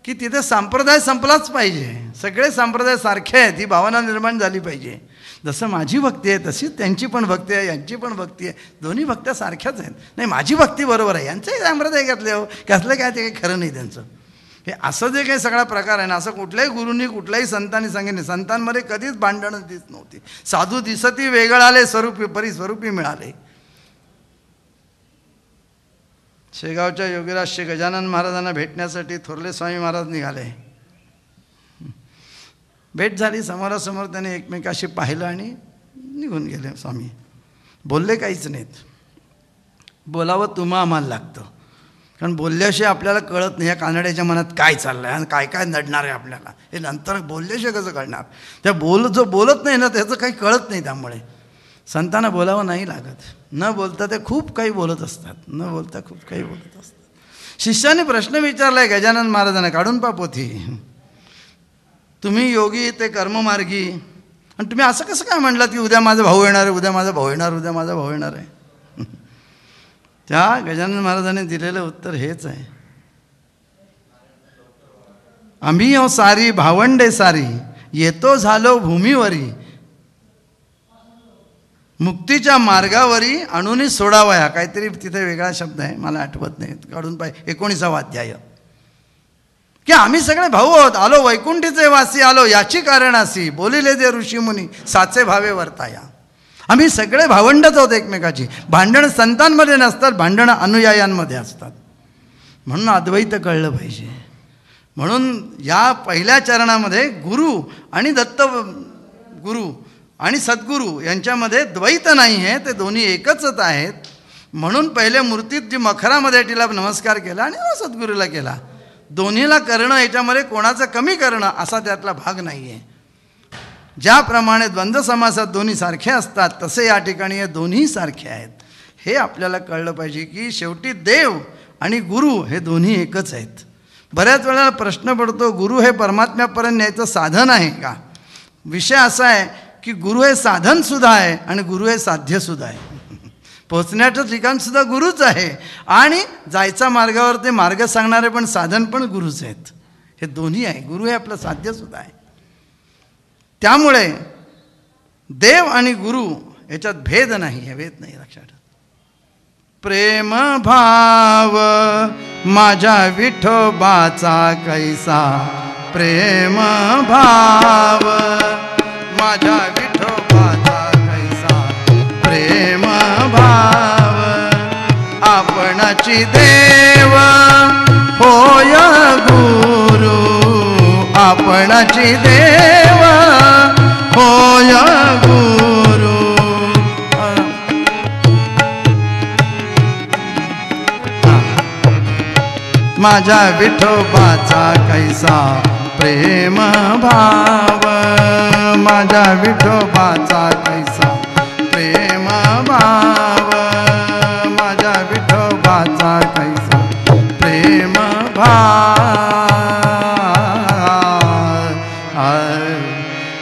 की तिथे संप्रदाय संपलाच पाहिजे. सगळे संप्रदाय सारखे आहेत ही भावना निर्माण झाली पाहिजे. जसं माझी भक्ती आहे तशीच त्यांची पण भक्ती आहे, यांची पण भक्ती आहे, दोन्ही भक्त्या सारख्याच आहेत. नाही माझी भक्ती बरोबर आहे, यांचंही संप्रदाय घेतले हो कसलं काय ते काही खरं नाही त्यांचं. हे असं जे काही सगळा प्रकार आहे ना, असं कुठल्याही गुरूंनी कुठल्याही संतांनी सांगितले. संतांमध्ये कधीच भांडणं दिसत नव्हती. साधू दिसती वेगळाले स्वरूपी परिस्वरूपी मिळाले. शेगावच्या योगीराज श्री गजानन महाराजांना भेटण्यासाठी थोरले स्वामी महाराज निघाले. भेट झाली, समोरासमोर त्याने एकमेकाशी पाहिलं आणि निघून गेले. स्वामी बोलले काहीच नाहीत. बोलावं तुम्हा आम्हाला लागतं, कारण बोलल्याशिवाय आपल्याला कळत नाही या कानड्याच्या मनात काय चाललं आहे आणि काय काय नडणार आहे आपल्याला. हे नंतर बोलल्याशिवाय कसं कळणार. त्या जो बोलत नाही ना त्याचं काही कळत नाही. त्यामुळे संतांना बोलावं नाही लागत. न बोलता ते खूप काही बोलत असतात, न बोलता खूप काही बोलत असतात. शिष्याने प्रश्न विचारला आहे गजानन महाराजांना, काढून पा पोथी. तुम्ही योगी ते कर्ममार्गी आणि तुम्ही असं कसं काय म्हणलात की उद्या माझा भाऊ येणार आहे, उद्या माझा भाऊ येणार, उद्या माझा भाऊ येणार आहे. त्या गजानन महाराजांनी दिलेलं उत्तर हेच आहे. आम्ही सारी भावंडे सारी येतो झालो भूमीवरी, मुक्तीच्या मार्गावरी आणूनी सोडावया. काहीतरी तिथे वेगळा शब्द आहे, मला आठवत नाही, काढून पाहिजे. 19वा अध्याय. की आम्ही सगळे भाऊ आहोत, आलो वैकुंठीचे वासी आलो याची कारणासी, बोलिले जे ऋषीमुनी साचे भावे वर्ताया. आम्ही सगळे भावंडच आहोत एकमेकाची. भांडणं संतांमध्ये नसतात, भांडणं अनुयायांमध्ये असतात. म्हणून अद्वैत कळलं पाहिजे. म्हणून या पहिल्या चरणामध्ये गुरु आणि दत्त गुरु आणि सद्गुरू यांच्यामध्ये द्वैत नाही आहे, ते दोन्ही एकच आहेत. म्हणून पहिले मूर्तीत जी मखरामध्ये तिला नमस्कार केला आणि सद्गुरूला केला. दोन्हीला करणं, याच्यामध्ये कोणाचं कमी करणं असा त्यातला भाग नाही आहे. ज्याप्रमाणे द्वंद्व समासात दोन्ही सारखे असतात तसे या ठिकाणी हे दोन्ही सारखे आहेत. हे आपल्याला कळलं पाहिजे की शेवटी देव आणि गुरु हे दोन्ही एकच आहेत. बऱ्याच वेळेला प्रश्न पडतो, गुरु हे परमात्म्यापर्यंत न्यायचं साधन आहे का? विषय असा आहे की गुरु हे साधनसुद्धा आहे आणि गुरु हे साध्यसुद्धा आहे. पोचण्याचं ठिकाणसुद्धा गुरुच आहे आणि जायचा मार्गावर ते मार्ग सांगणारे पण साधन पण गुरुच आहेत. हे दोन्ही आहे. गुरु हे आपलं साध्यसुद्धा आहे. त्यामुळे देव आणि गुरु याच्यात भेद नाही, हे भेद नाही लक्षात. प्रेम भाव माझ्या विठोबाचा कैसा, प्रेम भाव माझ्या विठोबाचा कैसा, प्रेम भाव आपणाची देव होय गुरु, आपणाची देव होय गुरु. माझ्या विठोबाचा कैसा प्रेम भाव, माझ्या विठोबाचा कैसा प्रेम भाव, माझ्या विठोबाचा कैसा प्रेम भाव.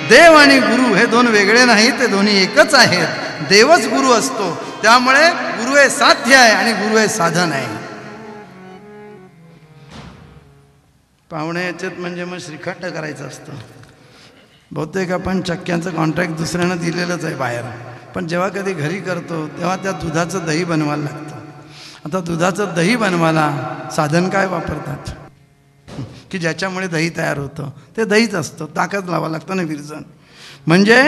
देव आणि गुरु हे दोन वेगळे नाही, ते दोन्ही एकच आहेत. देवच गुरु असतो, त्यामुळे गुरु हे साध्य आहे आणि गुरु हे साधन आहे. पाहुणे याच्यात म्हणजे मग श्रीखंड करायचं असतं. बहुतेक आपण चक्क्यांचं कॉन्ट्रॅक्ट दुसऱ्यानं दिलेलंच आहे बाहेर, पण जेव्हा कधी घरी करतो तेव्हा त्या दुधाचं दही बनवायला लागतं. आता दुधाचं दही बनवायला साधन काय वापरतात की ज्याच्यामुळे दही तयार होतं, ते दहीच असतं. ताकद लावावं लागतं ना, विरजण. म्हणजे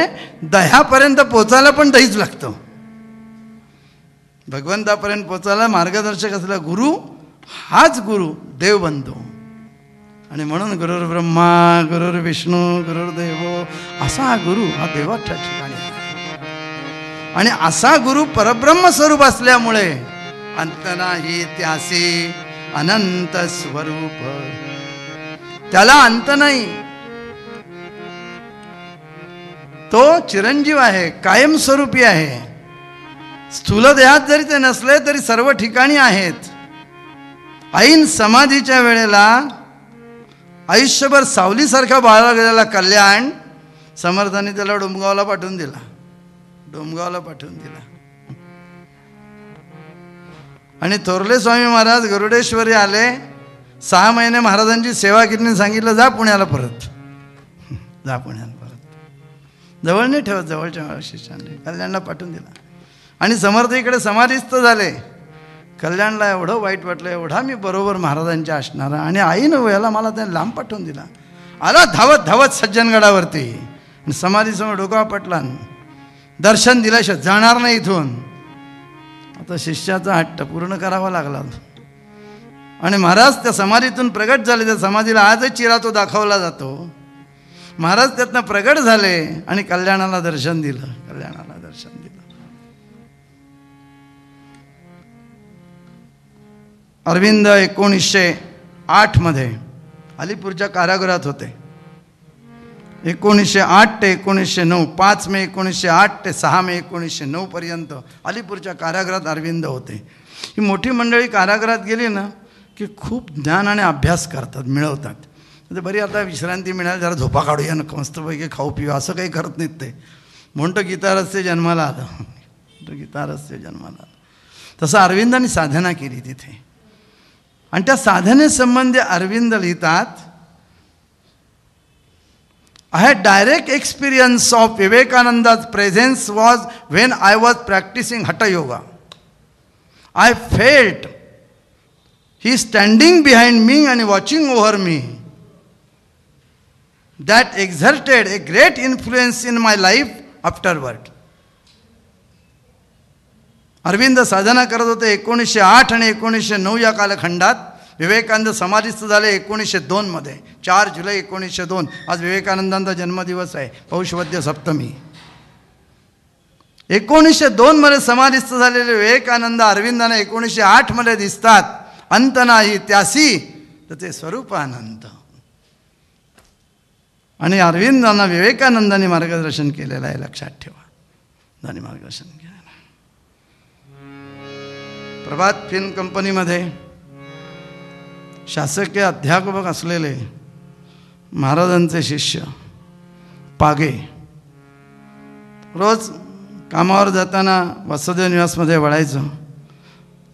दह्यापर्यंत पोचायला पण दहीच लागतं. भगवंतापर्यंत पोचायला मार्गदर्शक असलेला गुरु हाच गुरु देव बनतो. आणि म्हणून गुरुर्ब्रह्मा गुरुर्विष्णू गुरुर्देव असा हा गुरु हा देवाच्या ठिकाणी आहे. आणि असा गुरु परब्रह्म स्वरूप असल्यामुळे अंत नाही त्यासी अनंत स्वरूप, त्याला अंत नाही. तो चिरंजीव आहे, कायमस्वरूपी आहे. स्थूल देहात जरी ते नसले तरी सर्व ठिकाणी आहेत. ऐन समाधीच्या वेळेला आयुष्यभर सावलीसारखा बाळगला गेलेला कल्याण समर्थांनी त्याला डोमगावला पाठवून दिला. डोमगावला पाठवून दिला. आणि थोरले स्वामी महाराज गरुडेश्वरी आले. 6 महिने महाराजांची सेवा केली. सांगितलं जा पुण्याला परत, जा पुण्याला परत. जवळ नाही ठेवत, जवळच्या शिष्याने कल्याणला पाठवून दिला. आणि समर्थ इकडे समाधिस्थ झाले. कल्याणला एवढं वाईट वाटलं, एवढा मी बरोबर महाराजांच्या असणारा, आणि आईनं वेळेला मला त्याने लांब पाठवून दिला. आला धावत धावत सज्जनगडावरती, समाधीसमोर डोका पटला. दर्शन दिल्याशिवाय जाणार नाही इथून. आता शिष्याचा हट्ट पूर्ण करावा लागला. आणि महाराज त्या समाधीतून प्रगट झाले. त्या समाधीला आजही चिरा तो दाखवला जातो. महाराज त्यातनं प्रगट झाले आणि कल्याणाला दर्शन दिलं. कल्याणाला दर्शन दिलं. अरविंद 1908 मध्ये अलीपूरच्या कारागृहात होते. 1908 ते 1909, 5 मे 1908 ते 6 मे 1909 पर्यंत अलीपूरच्या कारागृहात अरविंद होते. ही मोठी मंडळी कारागृहात गेली ना की खूप ज्ञान आणि अभ्यास करतात, मिळवतात. तर बरी आता विश्रांती मिळाली, जरा झोपा काढूया ना, मस्तपैकी खाऊ पिऊ, असं काही करत नाहीत ते. म्हणतो गीतारस्य जन्माला आलं, गीतारस्य जन्माला आलं. तसं अरविंदांनी साधना केली तिथे. आणि त्या साधनेसंबंधी अरविंद लिहितात, I had direct experience of Vivekananda's presence was when I was practicing Hatha Yoga. I felt he standing behind me and watching over me. That exerted a great influence in my life afterward. Arvind साधना करत होते 1908 आणि 1909 या कालखंडात. विवेकानंद समाधीस्थ झाले 1902 मध्ये, 4 जुलै 1902. आज विवेकानंदांचा जन्मदिवस आहे, पौषवद्य सप्तमी. 1902 मध्ये समाधीस्थ झालेले विवेकानंद अरविंदांना 1908 मध्ये दिसतात. अंत नाही त्यासी त्याचे स्वरूप अनंत. आणि अरविंदांना विवेकानंदांनी मार्गदर्शन केलेलं आहे, लक्षात ठेवा. त्यांनी मार्गदर्शन केलं. प्रभात फिल्म कंपनीमध्ये शासकीय अध्यापक असलेले महाराजांचे शिष्य पागे रोज कामावर जाताना वासुदेव निवासमध्ये वळायचं.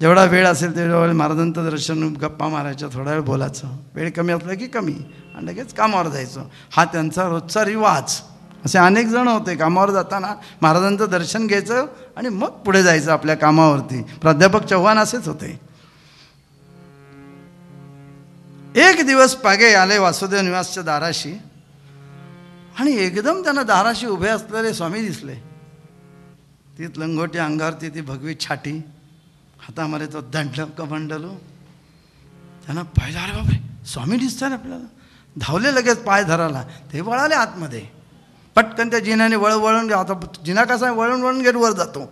जेवढा वेळ असेल तेवढा वेळ महाराजांचं दर्शन, गप्पा मारायच्या, थोडा वेळ बोलायचं. वेळ कमी असला की कमी, आणि लगेच कामावर जायचं. हा त्यांचा रोजचा रिवाज. असे अनेक जण होते, कामावर जाताना महाराजांचं दर्शन घ्यायचं आणि मग पुढे जायचं आपल्या कामावरती. प्राध्यापक चव्हाण असेच होते. एक दिवस पागे आले वासुदेव निवासच्या दाराशी, आणि एकदम त्यांना दाराशी उभे असलेले स्वामी दिसले. तीच लंगोटी, अंगावरती ती भगवी छाटी, हातामध्ये तो दंड कमंडलू. त्यांना पाहिलं, अरे बापरे स्वामी दिसतात आपल्याला. धावले लगेच पाय धराला. ते वळाले आतमध्ये. पटकन त्या जिन्याने वळून, आता जिना कसा आहे, वळून गेट वर जातो.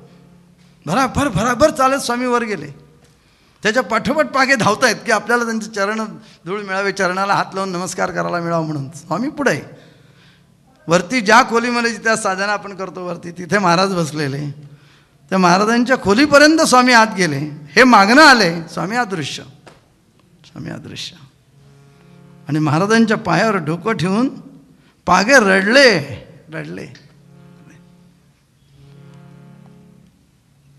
भराभर चालत स्वामी वर गेले. त्याच्या पाठोपाठ पागे धावतायत की आपल्याला त्यांचे चरण धूळ मिळावे, चरणाला हात लावून नमस्कार करायला मिळावं म्हणून. स्वामी पुढे वरती ज्या खोलीमध्ये जिथे साधना आपण करतो वरती, तिथे महाराज बसलेले. त्या महाराजांच्या खोलीपर्यंत स्वामी आत गेले. हे मागणं आले, स्वामी अदृश्य. स्वामी अदृश्य. आणि महाराजांच्या पायावर डोकं ठेवून पागे रडले.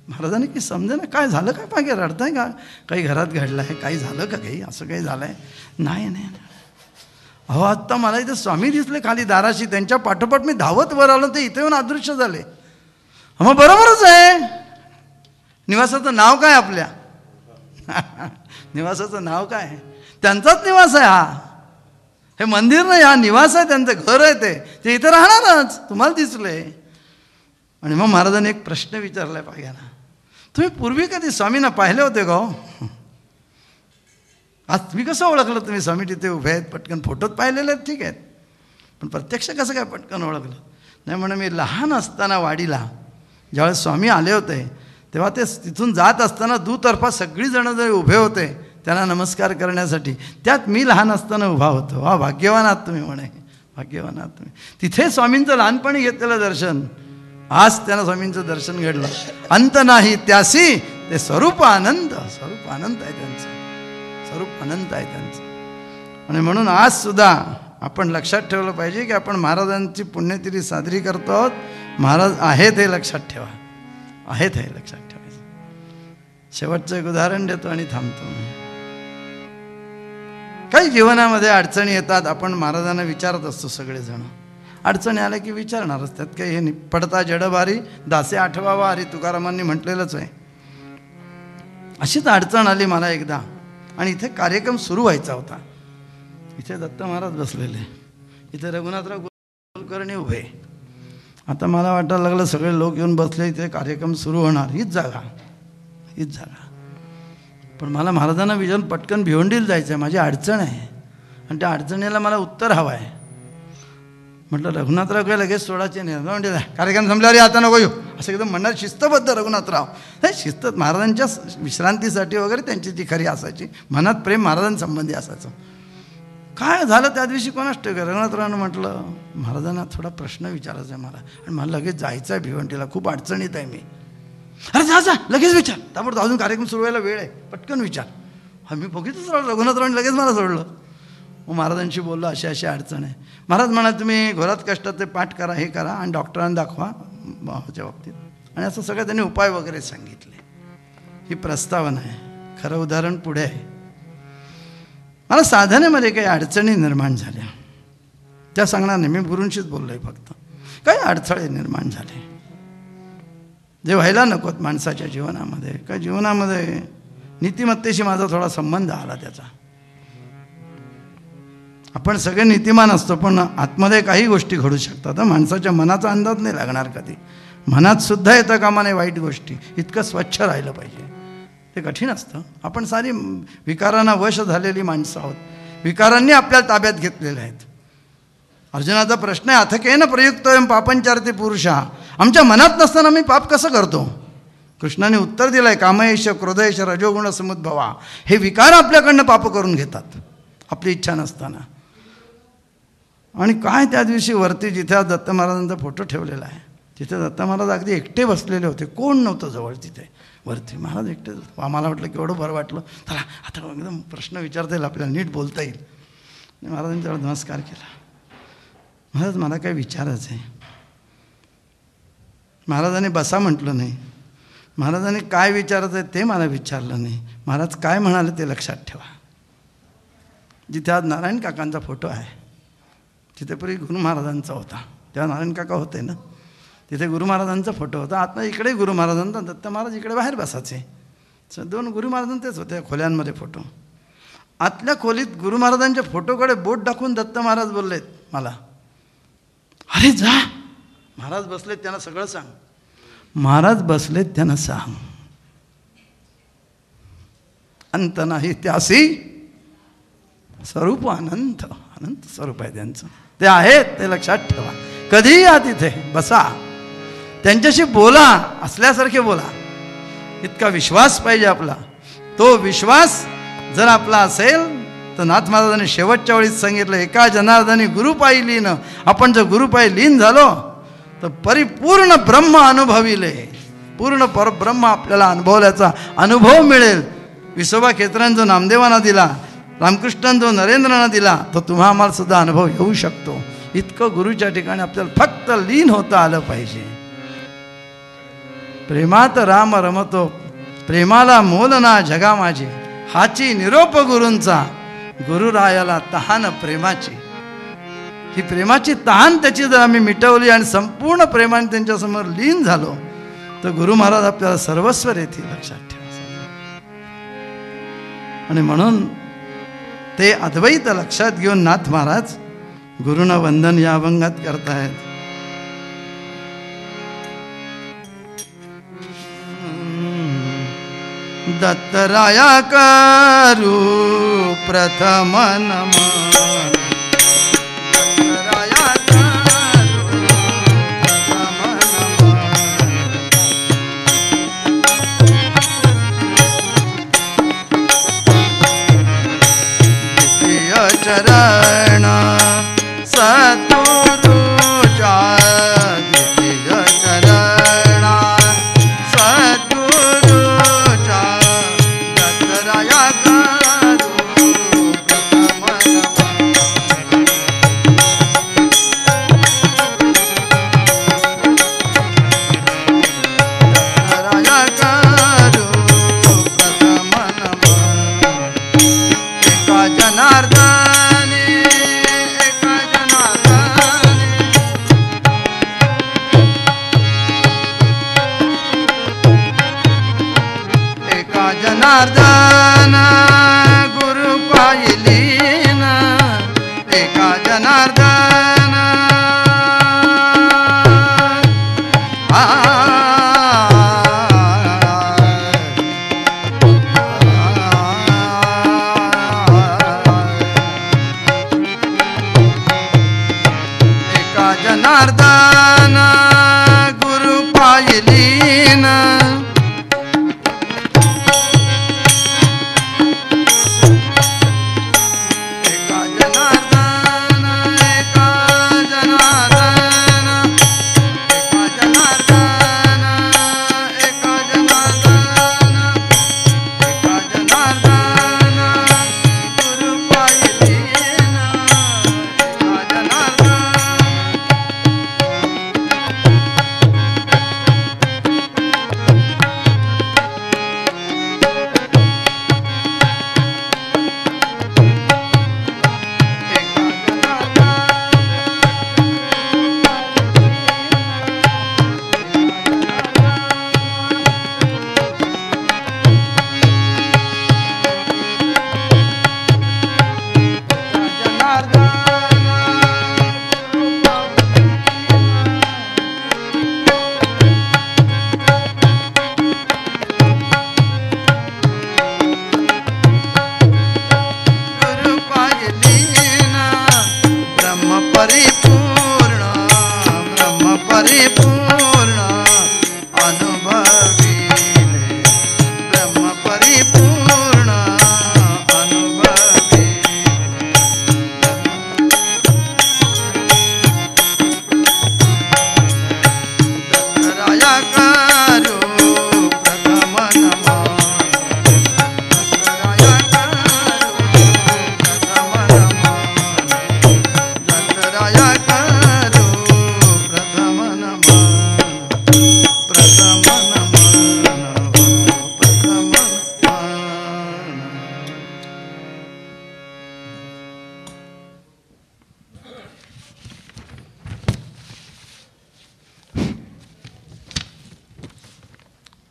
महाराजांनी की समजे ना, काय झालं काय पागे रडताय का, काही घरात घडलं आहे, काही झालं का, काही असं काही झालं आहे. नाही. अहो आत्ता मला इथे स्वामी दिसले खाली दाराशी, त्यांच्या पाठोपाठ मी धावत वर आलो, ते इथे येऊन अदृश्य झाले. मग बरोबरच आहे. निवासाचं नाव काय आपल्या? निवासाचं नाव काय? त्यांचाच निवास आहे हा. हे मंदिर नाही, हा निवास आहे, त्यांचं घर आहे. ते इथे राहणारच. तुम्हाला दिसले. आणि मग महाराजांनी एक प्रश्न विचारलाय पाग्याला, तुम्ही पूर्वी कधी स्वामींना पाहिले होते का? आज तुम्ही कसं ओळखलं तुम्ही स्वामी तिथे उभे आहेत? पटकन फोटोत पाहिलेले आहेत, ठीक आहेत, पण प्रत्यक्ष कसं काय पटकन ओळखलं? नाही म्हणे, मी लहान असताना वाडीला ज्यावेळेस स्वामी आले होते तेव्हा ते तिथून जात असताना दुतर्फा सगळीजणं जरी उभे होते त्यांना नमस्कार करण्यासाठी, त्यात मी लहान असताना उभा होतो. वा भाग्यवान आहात तुम्ही म्हणे, भाग्यवान आहात तुम्ही. तिथे स्वामींचं लहानपणी घेतलेलं दर्शन, आज त्यांना स्वामींचं दर्शन घडलं. अंत नाही त्यासी ते स्वरूप आनंद. स्वरूप अनंत आहे त्यांचं, स्वरूप अनंत आहे त्यांचं. आणि म्हणून आजसुद्धा आपण लक्षात ठेवलं पाहिजे की आपण महाराजांची पुण्यतिथी साजरी करतो आहोत. महाराज आहेत हे लक्षात ठेवा, आहेत हे लक्षात ठेवायचं. शेवटचं एक उदाहरण देतो आणि थांबतो. काही जीवनामध्ये अडचणी येतात, आपण महाराजांना विचारत असतो. सगळेजण अडचणी आल्या की विचारणारच, त्यात काही हे पडता जडभारी दासे आठवावा हरी, तुकारामांनी म्हटलेलंच आहे. अशीच अडचण आली मला एकदा, आणि इथे कार्यक्रम सुरू व्हायचा होता. इथे दत्त महाराज बसलेले, इथे रघुनाथराव कुलकर्णी उभे. आता मला वाटायला लागलं सगळे लोक येऊन बसले, इथे कार्यक्रम सुरू होणार, हीच जागा. पण मला महाराजांना विचारून पटकन भिवंडीला जायचं आहे, माझी अडचण आहे आणि त्या अडचणीला मला उत्तर हवं आहे. म्हटलं रघुनाथराव काय लगेच सोडायचे नाही, म्हणजे कार्यक्रम संपल्यावर आता नको येऊ असं एकदम म्हणणार. शिस्तबद्ध रघुनाथराव, हे शिस्त महाराजांच्या विश्रांतीसाठी वगैरे त्यांची ती खरी असायची. मनात प्रेम महाराजांसंबंधी असायचं. काय झालं त्या दिवशी कोणाच ठेव, रघुनाथरावानं म्हटलं महाराजांना थोडा प्रश्न विचारायचा आहे मला, आणि मला लगेच जायचं आहे भिवंडीला, खूप अडचणीत आहे मी. अरे जा लगेच विचार, त्यामुळे अजून कार्यक्रम सुरू व्हायला वेळ आहे, पटकन विचार. हा मी बघितच राहिलो, रघुनाथरावांनी लगेच मला सोडलं. मग महाराजांशी बोललो अशी अशी अडचण आहे. महाराज म्हणाले तुम्ही घोरात कष्टात ते पाठ करा, हे करा आणि डॉक्टरांना दाखवा भावाच्या बाबतीत, आणि असं सगळं त्यांनी उपाय वगैरे सांगितले. ही प्रस्तावना आहे, खरं उदाहरण पुढे आहे. मला साधनेमध्ये काही अडचणी निर्माण झाल्या, त्या सांगणार नाही, मी गुरूंशीच बोललो आहे. फक्त काही अडथळे निर्माण झाले जे व्हायला नकोत माणसाच्या जीवनामध्ये. काय जीवनामध्ये नीतिमत्तेशी माझा थोडा संबंध आला त्याचा. आपण सगळे नीतिमान असतो, पण आतमध्ये काही गोष्टी घडू शकतात. माणसाच्या मनाचा अंदाज नाही लागणार कधी. मनात सुद्धा येतं कामा नये वाईट गोष्टी. इतकं स्वच्छ राहिलं पाहिजे, ते कठीण असतं. आपण सारी विकारांना वश झालेली माणसं आहोत, विकारांनी आपल्याला ताब्यात घेतलेले आहेत. अर्जुनाचा प्रश्न आहे, अथकेन प्रयुक्तोयम पापंचारते पुरुषा, आमच्या मनात नसताना मी पाप कसं करतो. कृष्णाने उत्तर दिलं आहे, कामयेश क्रोधयेश रजोगुण समुद्भवा, हे विकार आपल्याकडनं पाप करून घेतात आपली इच्छा नसताना. आणि काय त्या दिवशी वरती जिथे दत्त महाराजांचा फोटो ठेवलेला आहे, तिथे दत्त महाराज अगदी एकटे बसलेले होते, कोण नव्हतं जवळ. तिथे वरती महाराज एकटे. आम्हाला वाटलं केवढं बरं वाटलं, चला आता एकदम प्रश्न विचारता येईल आपल्याला, नीट बोलता येईल. महाराजांनी त्याला नमस्कार केला. महाराज मला काय विचारायचं आहे. महाराजांनी बसा म्हटलं नाही, महाराजांनी काय विचारायचं आहे ते मला विचारलं नाही. महाराज काय म्हणाले ते लक्षात ठेवा. जिथे आज नारायण काकांचा फोटो आहे, तिथे पूर्वी गुरु महाराजांचा होता, तेव्हा नारायण काका होते ना, तिथे गुरु महाराजांचा फोटो होता. आता इकडे गुरु महाराजांचा, दत्त महाराज इकडे बाहेर बसायचे. दोन गुरु महाराजांचेच होते खोल्यांमध्ये फोटो. आतल्या खोलीत गुरु महाराजांच्या फोटोकडे बोट दाखवून दत्त महाराज बोललेत मला, अरे जा, महाराज बसलेत त्यांना सगळं सांग. महाराज बसलेत त्यांना सांग, अंत नाही त्यासी स्वरूप अनंत. अनंत स्वरूप आहे त्यांचं, ते आहेत ते लक्षात ठेवा. कधीही या तिथे बसा, त्यांच्याशी बोला, असल्यासारखे बोला. इतका विश्वास पाहिजे आपला. तो विश्वास जर आपला असेल तर नाथ महाराजांनी शेवटच्या वेळीच सांगितलं, एका जनार्दनी गुरुपायी लीन. आपण जर गुरुपायी लीन झालो तर परिपूर्ण ब्रह्म अनुभविले, पूर्ण परब्रह्म आपल्याला अनुभवल्याचा अनुभव मिळेल. विसोबा केतरान जो नामदेवांना दिला, रामकृष्णान जो नरेंद्रांना दिला, तो तुम्हा आम्हाला सुद्धा अनुभव येऊ शकतो. इतकं गुरुच्या ठिकाणी आपल्याला फक्त लीन होता आलं पाहिजे. प्रेमात राम रमतो, प्रेमाला मोल ना जगा माझे, हाची निरोप गुरूंचा, गुरुरायाला तहान प्रेमाची. ही प्रेमाची तहान त्याची जर आम्ही मिटवली आणि संपूर्ण प्रेमाने त्यांच्यासमोर लीन झालो तर गुरु महाराज आपल्याला सर्वस्व येतील, लक्षात ठेवा. आणि म्हणून ते अद्वैत लक्षात घेऊन नाथ महाराज गुरुना वंदन या अभंगात करतायत. दत्तराया करू प्रथम नमन, दत्तराया करू प्रथम नमन. द्वितीय चरण सद्गुरुच्या, द्वितीय चरण सद्गुरुच्या, दत्तराया करू प्रथम नमन. जनार्दन गुरु पायलीन एका जनार्दन एका जनार्दन गुरु पायलीन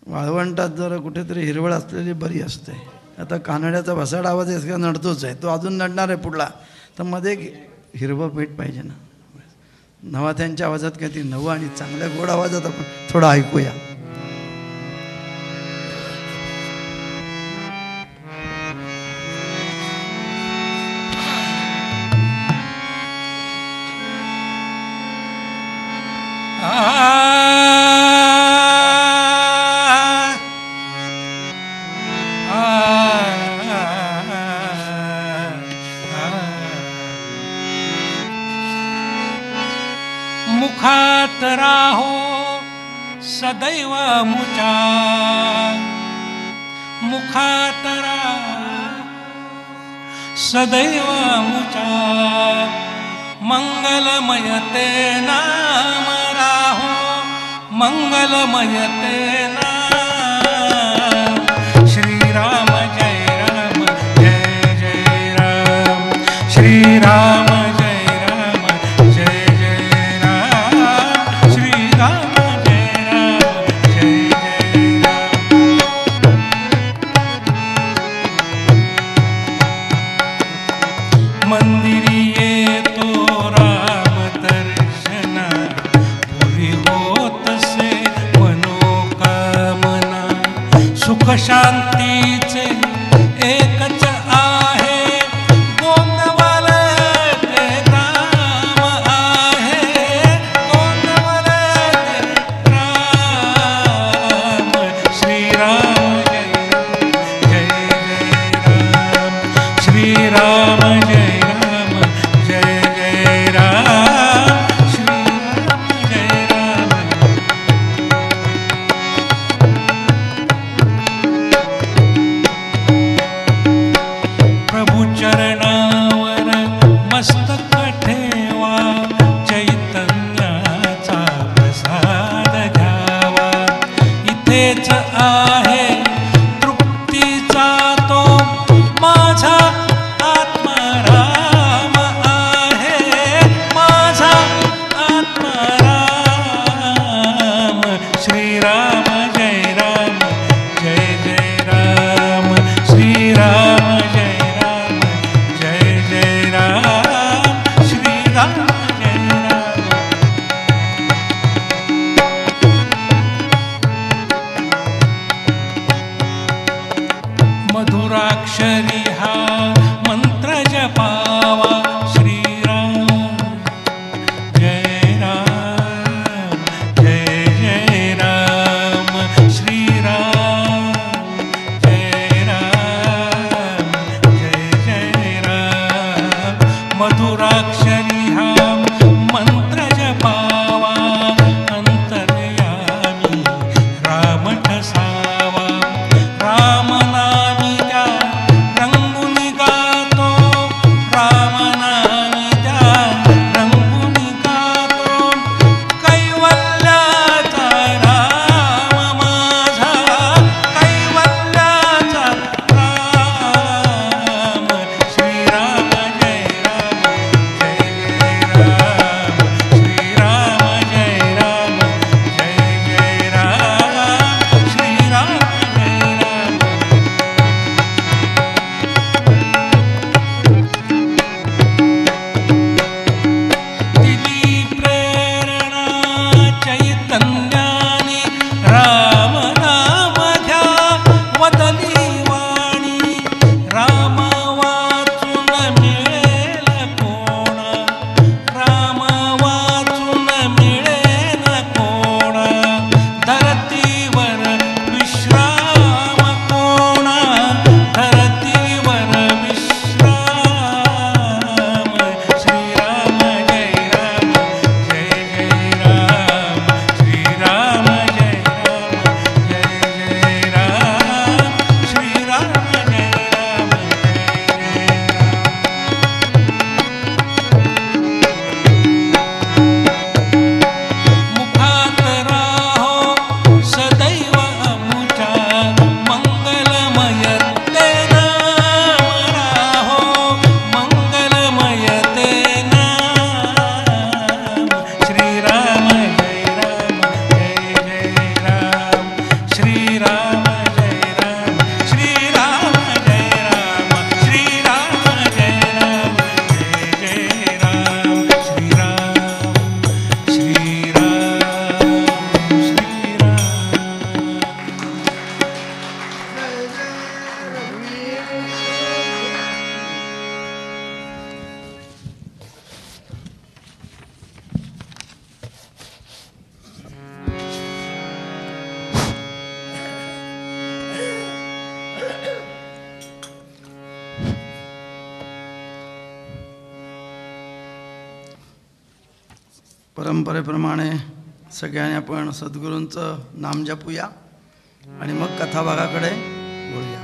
वाळवंटात जरा कुठेतरी हिरवळ असलेली बरी असते. आता कानड्याचा भसाड आवाज आहे, नडतोच आहे, तो अजून नडणार आहे पुढला, तर मध्ये हिरवं पेट पाहिजे ना. नवा त्यांच्या आवाजात काय ती नवं आणि चांगल्या गोड आवाजात आपण थोडं ऐकूया.
मुखात राहो सदैव मुचा, मुखात राहो सदैव मुचा, मंगलमय ते नाम राहो, मंगलमय ते नाम. श्रीराम जय राम जय जय राम, श्रीराम शांतीचे एकच आहे, गोंदवल ते राम आहे, गोंदवल ते राम. श्रीराम जय जय राम, श्रीराम जय राम जय जय राम, श्रीराम जय राम.
परंपरेप्रमाणे सगळ्यांनी आपण सद्गुरूंचं नाम जपूया आणि मग कथाभागाकडे बोलूया.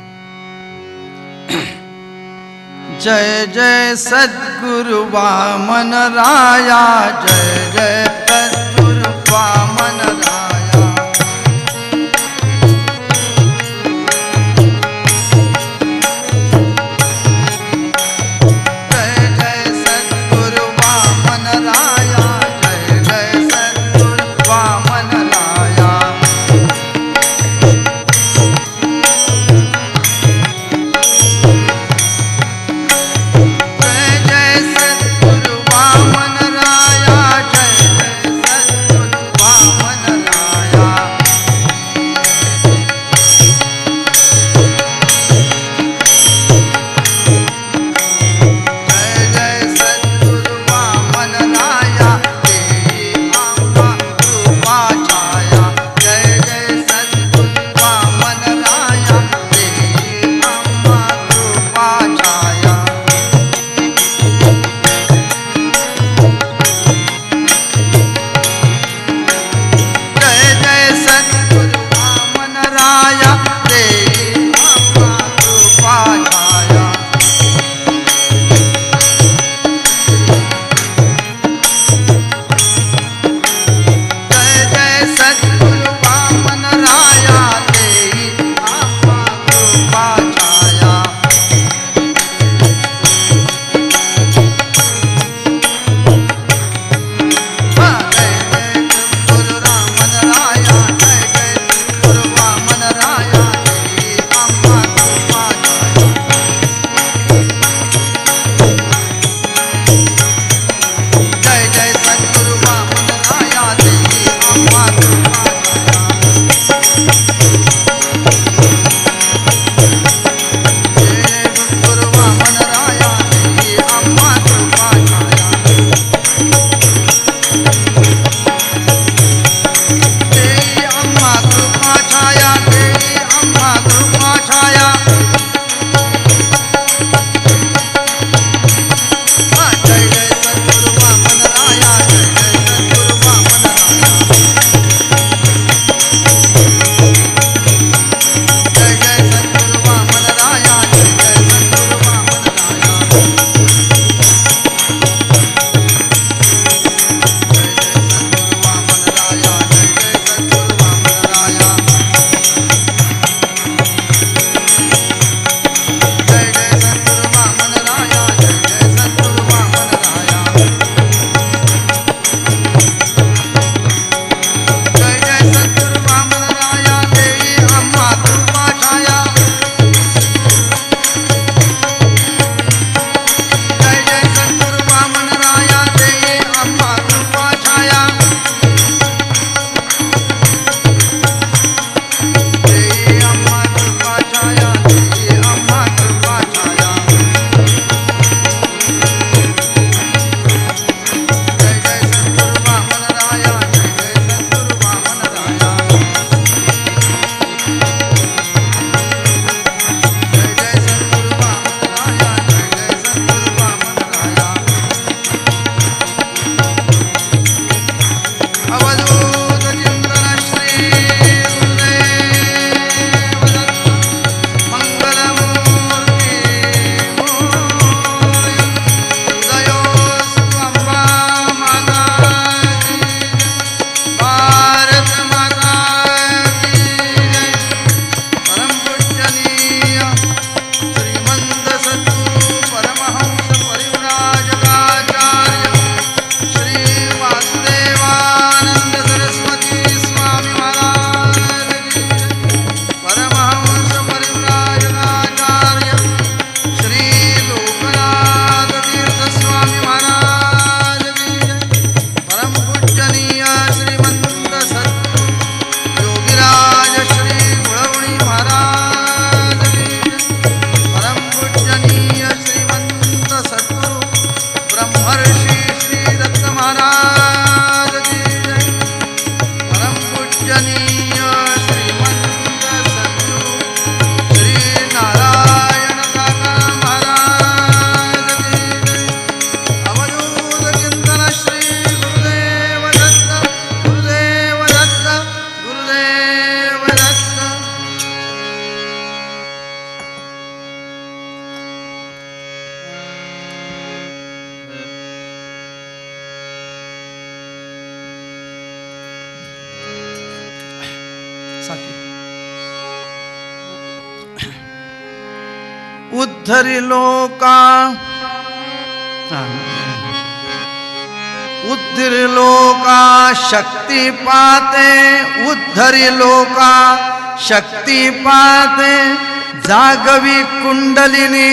जय जय सद्गुरु वामन राया, जय जय सद्गुरु वामन राया. जय जय सद्गुरु वामन राया, जय जय सद्गुरु वामन राया. उद्धरिलो का शक्तिपाते, उद्धरिलो का शक्तिपाते, जागवी कुंडलिनी.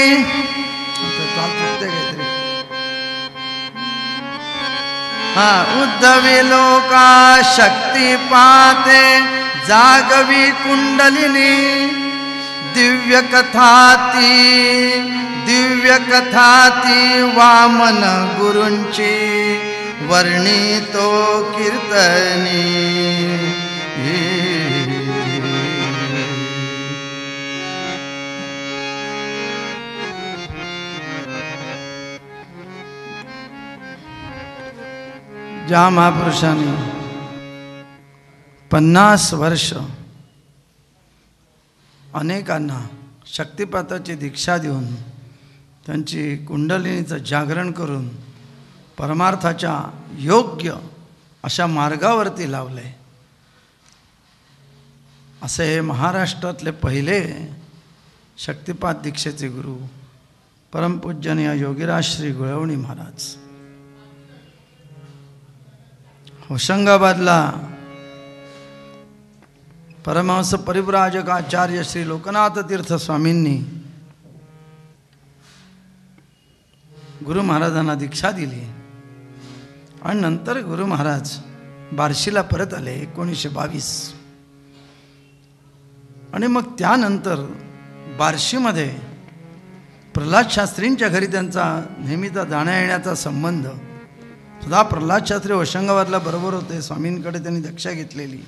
उद्धविलो का शक्तिपाते, जागवी कुंडलिनी. दिव्य कथाती वामन गुरूंची वर्णितो कीर्तनी. ज्या महापुरुषांनी 50 वर्ष अनेकांना शक्तिपाताची दीक्षा देऊन त्यांची कुंडलिनीचं जागरण करून परमार्थाच्या योग्य अशा मार्गावरती लावले, असे हे महाराष्ट्रातले पहिले शक्तिपात दीक्षेचे गुरु परमपूजनीय योगीराज श्री गुळवणी महाराज. होशंगाबादला परमहंस परिव्राजक आचार्य श्री लोकनाथ तीर्थ स्वामींनी गुरु महाराजांना दीक्षा दिली आणि नंतर गुरु महाराज बार्शीला परत आले 1922. आणि मग त्यानंतर बार्शीमध्ये प्रल्हाद शास्त्रींच्या घरी त्यांचा नेहमीचा जाण्या येण्याचा संबंध. सुद्धा प्रल्हाद शास्त्री होशंगाबादला बरोबर होते. स्वामींकडे त्यांनी दीक्षा घेतलेली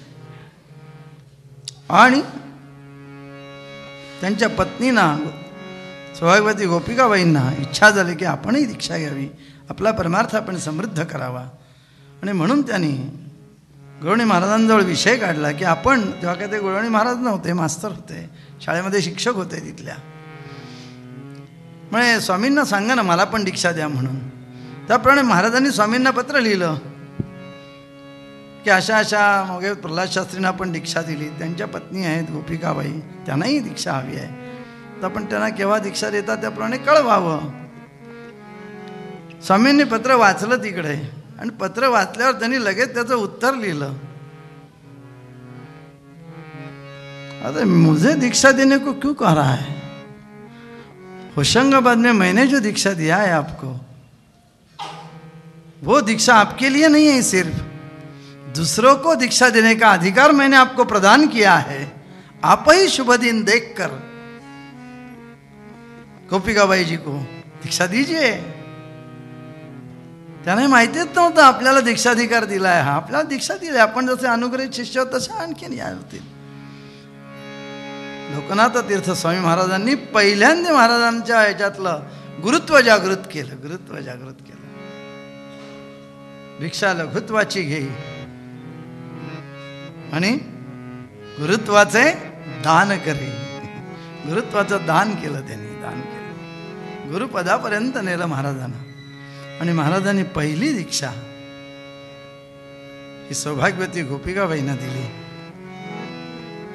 आणि त्यांच्या पत्नींना सौभाग्यवती गोपिकाबाईंना इच्छा झाली की आपणही दीक्षा घ्यावी, आपला परमार्थ आपण समृद्ध करावा. आणि म्हणून त्यांनी गुळवणी महाराजांजवळ विषय काढला की आपण, तेव्हा काय ते गुळवणी महाराज नव्हते, मास्तर होते, शाळेमध्ये शिक्षक होते तिथल्या. म्हणजे स्वामींना सांगा ना मला पण दीक्षा द्या म्हणून. त्याप्रमाणे महाराजांनी स्वामींना पत्र लिहिलं की अशा अशा मग प्रल्हाद शास्त्रींना आपण दीक्षा दिली, त्यांच्या पत्नी आहेत गोपिकाबाई, त्यांनाही दीक्षा हवी आहे, तर आपण त्यांना केव्हा दीक्षा देतात त्याप्रमाणे कळवावं. स्वामींनी पत्र वाचलं तिकडे आणि पत्र वाचल्यावर त्यांनी लगेच त्याचं उत्तर लिहिलं, अरे मुझे दीक्षा देने को क्यों कह रहा है, होशंगाबाद में मैंने जो दीक्षा दिया है आपको वो दीक्षा आपके लिए नहीं है, सिर्फ दूसरों को दीक्षा देने का अधिकार मैंने आपको प्रदान किया है. आप ही शुभ दिन देखकर गोपिकाबाई जी को दीक्षा दीजिए. त्याने माहितीच नव्हतं आपल्याला दीक्षाधिकार दिलाय. हा आपल्याला दीक्षा दिली, आपण जसे अनुग्रहित शिष्य आहोत तसे आणखीन या होतील. लोकनाथ तीर्थ स्वामी महाराजांनी पहिल्यांदा महाराजांच्या ह्याच्यातलं गुरुत्व जागृत केलं. भिक्षा लघुत्वाची घेई आणि गुरुत्वाचे दान करे. गुरुत्वाचं दान केलं त्यांनी, दान केलं, गुरुपदापर्यंत नेलं महाराजांना. आणि महाराजांनी पहिली दीक्षा ही सौभाग्यवती गोपिकाबाईंना दिली.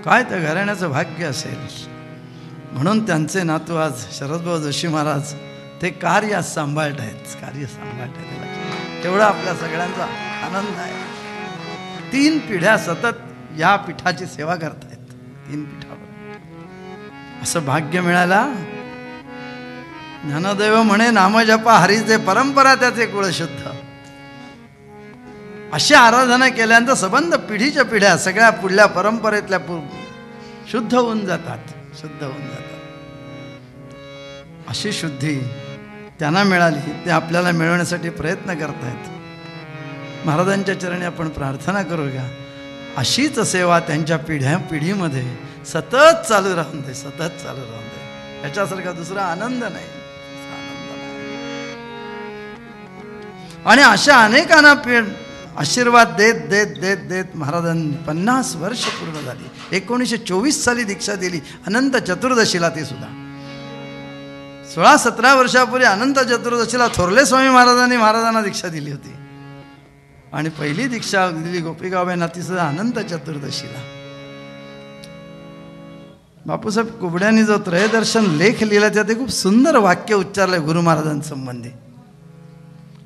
काय त्या घराण्याचं भाग्य असेल. म्हणून त्यांचे नातू आज शरदभाऊ जोशी महाराज ते कार्य सांभाळत आहेत. तेवढा आपल्या सगळ्यांचा आनंद आहे. 3 पिढ्या सतत या पीठाची सेवा करतायत. 3 पीठावर असं भाग्य मिळाला. ज्ञानदेव म्हणे नामजपा हरीचे परंपरा त्याचे कुळशुद्ध. अशी आराधना केल्यानंतर संबंध पिढीच्या पिढ्या सगळ्या पुढल्या परंपरेतल्या शुद्ध होऊन जातात. अशी शुद्धी त्यांना मिळाली, ते आपल्याला मिळवण्यासाठी प्रयत्न करतायत. महाराजांच्या चरणी आपण प्रार्थना करूया अशीच सेवा त्यांच्या पिढीमध्ये सतत चालू राहून दे. याच्यासारखा दुसरा आनंद नाही. आणि अशा अनेकांना आशीर्वाद देत महाराजांनी 50 वर्ष पूर्ण झाली. 1924 साली दीक्षा दिली, अनंत चतुर्दशीला. ती सुद्धा 16-17 वर्षापूर्वी अनंत चतुर्दशीला थोरले स्वामी महाराजांना दीक्षा दिली होती. आणि पहिली दीक्षा दिली गोपिकाबाईंना ती सुद्धा अनंत चतुर्दशीला. बापूसाहेब कुबड्यांनी जो त्रयदर्शन लेख लिहिला त्यात एक खूप सुंदर वाक्य उच्चारलं आहे गुरु महाराजांसंबंधी.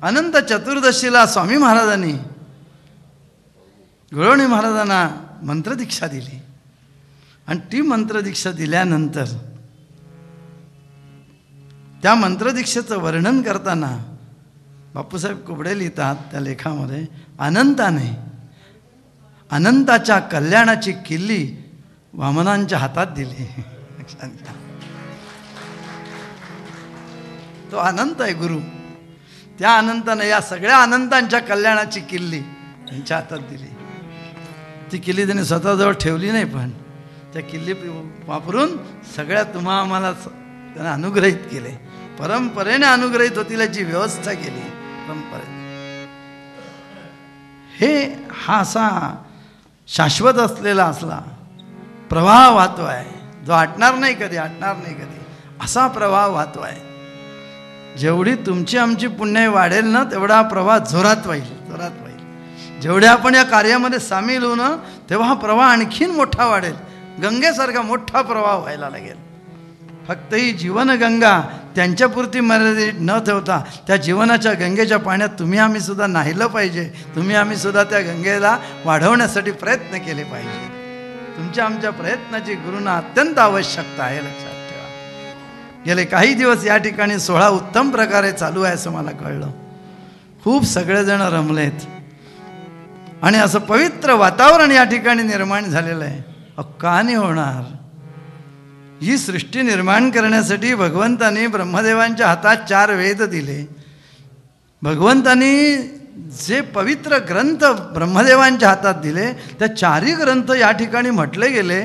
अनंत चतुर्दशीला स्वामी महाराजांनी गुळवणी महाराजांना मंत्रदीक्षा दिली आणि ती मंत्रदीक्षा दिल्यानंतर त्या मंत्रदीक्षेचं वर्णन करताना बापूसाहेब कुबडे लिहितात त्या लेखामध्ये, अनंताच्या कल्याणाची किल्ली वामनांच्या हातात दिली. तो अनंत आहे गुरु, त्या अनंताने या सगळ्या अनंतांच्या कल्याणाची किल्ली त्यांच्या हातात दिली. ती किल्ली त्यांनी स्वतःजवळ ठेवली नाही, पण त्या किल्ली वापरून सगळ्या तुम्हा आम्हाला त्यांना अनुग्रहित केले. परंपरेने अनुग्रहित होतील याची व्यवस्था केली परंपरेने. हा असा शाश्वत असलेला असला प्रवाह वाहतो आहे, जो आटणार नाही कधी असा प्रवाह वाहतो आहे. जेवढी तुमची आमची पुण्य वाढेल ना तेवढा प्रवाह जोरात वाहील. जेवढे आपण या कार्यामध्ये सामील होऊ ना तेव्हा हा प्रवाह आणखीन मोठा वाढेल. गंगेसारखा मोठा प्रवाह व्हायला लागेल. फक्त ही जीवनगंगा त्यांच्यापुरती मर्यादित न ठेवता त्या जीवनाच्या गंगेच्या पाण्यात तुम्ही आम्ही सुद्धा नाहिलं पाहिजे. तुम्ही आम्ही सुद्धा त्या गंगेला वाढवण्यासाठी प्रयत्न केले पाहिजे. तुमच्या आमच्या प्रयत्नाची गुरूंना अत्यंत आवश्यकता आहे, लक्षात ठेवा. गेले काही दिवस या ठिकाणी सोहळा उत्तम प्रकारे चालू आहे असं मला कळलं. खूप सगळेजण रमलेत आणि असं पवित्र वातावरण या ठिकाणी निर्माण झालेलं आहे. का नाही होणार? ही सृष्टी निर्माण करण्यासाठी भगवंतांनी ब्रह्मदेवांच्या हातात 4 वेद दिले. भगवंतांनी जे पवित्र ग्रंथ ब्रह्मदेवांच्या हातात दिले त्या 4ही ग्रंथ या ठिकाणी म्हटले गेले.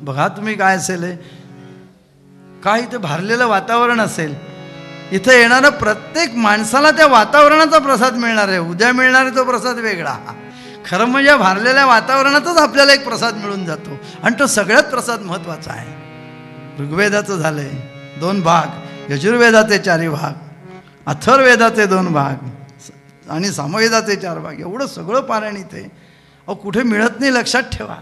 बघा तुम्ही काय असेल, काय इथे भारलेलं वातावरण असेल. इथे येणारा प्रत्येक माणसाला त्या वातावरणाचा प्रसाद मिळणार आहे. उद्या मिळणारा तो प्रसाद वेगळा. खरं म्हणजे भारलेल्या वातावरणातच आपल्याला एक प्रसाद मिळून जातो आणि तो सगळ्यात प्रसाद महत्त्वाचा आहे. ऋग्वेदाचं झालंय 2 भाग, यजुर्वेदाचे 4 भाग, अथर्ववेदाचे 2 भाग आणि सामवेदाचे 4 भाग. एवढं सगळं पारायण इथे कुठे मिळत नाही, लक्षात ठेवा.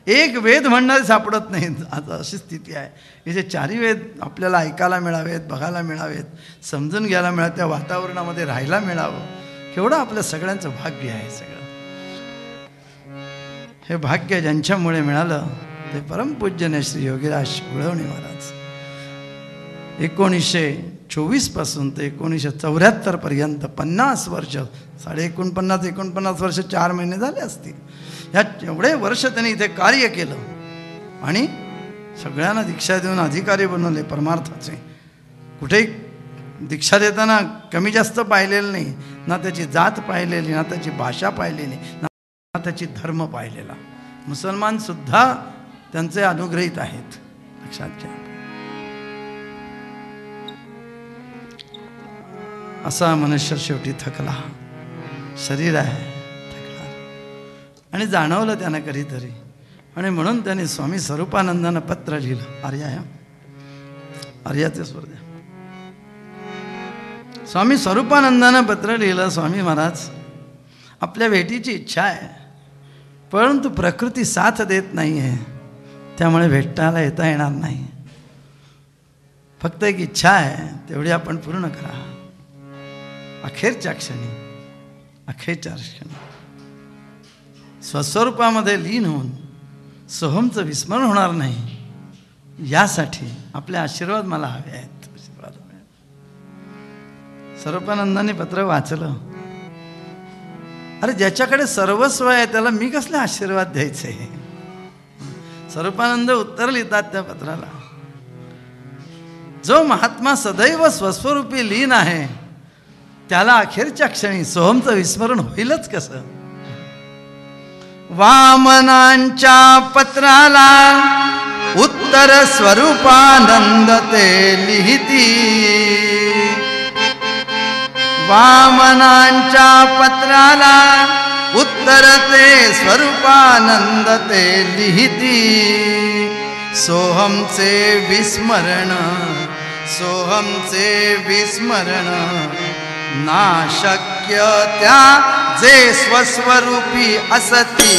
एक वेद म्हणणारे सापडत नाहीत. आता अशी स्थिती आहे. इथे 4ही वेद आपल्याला ऐकायला मिळावेत, बघायला मिळावेत, समजून घ्यायला मिळावेत, त्या वातावरणामध्ये राहायला मिळावं. केवढं आपल्या सगळ्यांचं भाग्य आहे. सगळं हे भाग्य ज्यांच्यामुळे मिळालं ते परमपूज्य श्री योगीराज गुळवणी महाराज. 1924 पासून ते 1974 पर्यंत 50 वर्ष, 49 वर्ष 4 महिने झाले असतील. ह्या एवढे वर्ष त्यांनी इथे कार्य केलं आणि सगळ्यांना दीक्षा देऊन अधिकारी बनवले परमार्थाचे. कुठेही दीक्षा देताना कमी जास्त पाहिलेलं नाही, ना त्याची जात पाहिलेली, ना त्याची भाषा पाहिलेली, ना त्याची धर्म पाहिलेला. मुसलमान सुद्धा त्यांचे अनुग्रहित आहेत, लक्षात घ्या. असा मनुष्य शेवटी थकला, शरीर आहे थकणार, आणि जाणवलं त्यानं कधीतरी. आणि म्हणून त्यांनी स्वामी स्वरूपानंदानं पत्र लिहिलं. आर्याचे स्वर द्या. स्वामी स्वरूपानंदानं पत्र लिहिलं, स्वामी महाराज आपल्या भेटीची इच्छा आहे, परंतु प्रकृती साथ देत नाही आहे, त्यामुळे भेटायला येता येणार नाही. फक्त एक इच्छा आहे, तेवढी आपण पूर्ण करा. अखेरच्या क्षणी स्वस्वरूपामध्ये लीन होऊन सोहमचं विस्मरण होणार नाही, यासाठी आपले आशीर्वाद मला हवे आहेत. आशीर्वाद हवे. स्वरूपानंदाने पत्र वाचलं. अरे ज्याच्याकडे सर्वस्व आहे त्याला मी कसले आशीर्वाद द्यायचे? स्वरूपानंद उत्तर लिहितात त्या पत्राला, जो महात्मा सदैव स्वस्वरूपी लीन आहे त्याला अखेरच्या क्षणी सोहमचं विस्मरण होईलच कसं? वामनांच्या पत्राला उत्तर स्वरूपानंद ते लिहिती. वामनांच्या पत्राला उत्तर ते स्वरूपानंद ते लिहिती. सोहमचे विस्मरण नाशक्य त्या जे स्वस्वरूपी असती.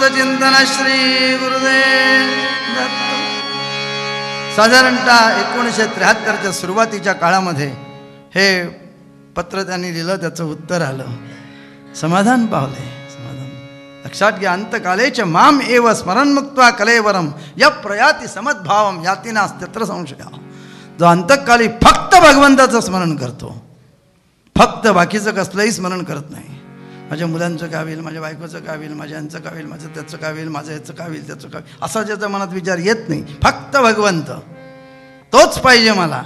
चिंतन श्री गुरुदेव दत्त. साधारणतः 1973च्या सुरुवातीच्या काळामध्ये हे पत्र त्यांनी लिहिलं, त्याचं उत्तर आलं. समाधान पावले. समाधान लक्षात घ्या. अंतकालेच माम एव स्मरणमुक्त्वा कलेवरम य प्रयाती समद्भावम याती नास्त्यत्र संशय. जो अंतकाली फक्त भगवंताचं स्मरण करतो, फक्त बाकीचं कसलंही स्मरण करत नाही. माझ्या मुलांचं काय होईल, माझ्या बायकोचं काय होईल, माझ्या यांचं काय होईल, माझं त्याचं काय होईल, माझं याचं काय होईल, त्याचं काय होईल, असा ज्याच्या मनात विचार येत नाही. फक्त भगवंत तोच पाहिजे मला.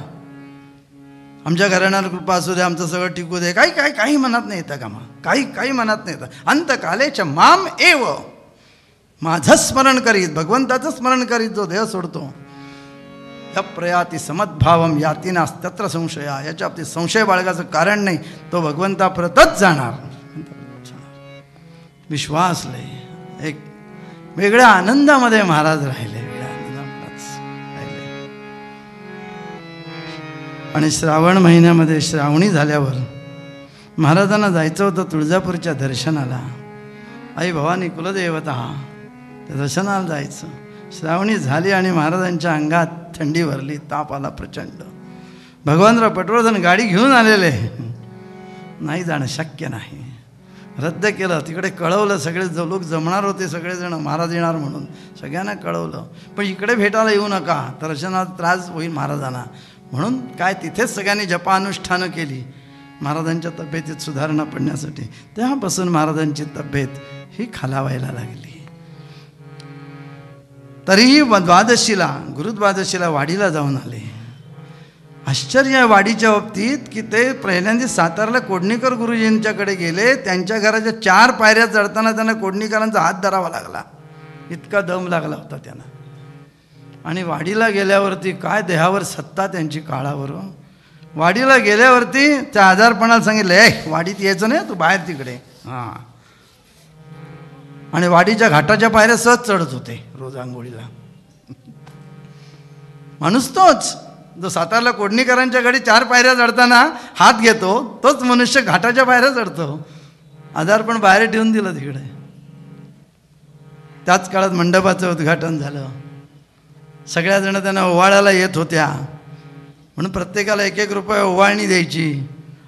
आमच्या घराण्यावर कृपा असू दे, आमचं सगळं टिकू दे, काही मनात नाही येतं कामा, काही मनात नाही येतं. अंतकालेच माम एव, माझं स्मरण करीत, भगवंताचं स्मरण करीत जो देह सोडतो, या प्रयाती समद्भावम याती नास्त्यत्र संशय. याच्या बाबतीत संशय बाळगाचं कारण नाही. तो भगवंताप्रतच जाणार. विश्वास लय एक वेगळ्या आनंदामध्ये महाराज राहिले, वेगळ्या आनंदामध्येच राहिले. आणि श्रावण महिन्यामध्ये श्रावणी झाल्यावर महाराजांना जायचं होतं तुळजापूरच्या दर्शनाला. आई भवानी कुलदेवता त्या दर्शनाला जायचं. श्रावणी झाली आणि महाराजांच्या अंगात थंडी भरली, ताप आला प्रचंड. भगवानराव पटवर्धन गाडी घेऊन आलेले, नाही जाणं शक्य नाही, रद्द केलं. तिकडे कळवलं, सगळे लोक जमणार होते सगळेजण, महाराज येणार म्हणून सगळ्यांना कळवलं. पण इकडे भेटायला येऊ नका, दर्शनात त्रास होईल महाराजांना म्हणून काय तिथेच सगळ्यांनी जपानुष्ठानं केली महाराजांच्या तब्येतीत सुधारणा पडण्यासाठी. तेव्हापासून महाराजांची तब्येत ही खालावायला लागली. तरीही द्वादशीला, गुरुद्वादशीला वाडीला जाऊन आले. आश्चर्य आहे वाडीच्या बाबतीत की ते पहिल्यांदा सातारला कोडणीकर गुरुजींच्याकडे गेले. त्यांच्या घराच्या 4 पायऱ्या चढताना त्यांना कोडणीकरांचा हात धरावा लागला, इतका दम लागला होता त्यांना. आणि वाडीला गेल्यावरती काय देहावर सत्ता त्यांची काळावर. वाडीला गेल्यावरती त्या आजारपणाला सांगितलं, वाडीत यायचं नाही, तू बाहेर तिकडे. हां. आणि वाडीच्या घाटाच्या पायऱ्या सहज चढत होते रोज आंघोळीला. माणूस तोच जो सातारला कोडणीकरांच्या घरी 4 पायऱ्या चढताना हात घेतो, तोच मनुष्य घाटाच्या पायऱ्या चढतो. आजारपण बाहेर ठेवून दिलं तिकडे. त्याच काळात मंडपाचं उद्घाटन झालं. सगळ्याजण त्यांना ओवाळायला येत होत्या म्हणून प्रत्येकाला 1-1 रुपये ओवाळणी द्यायची.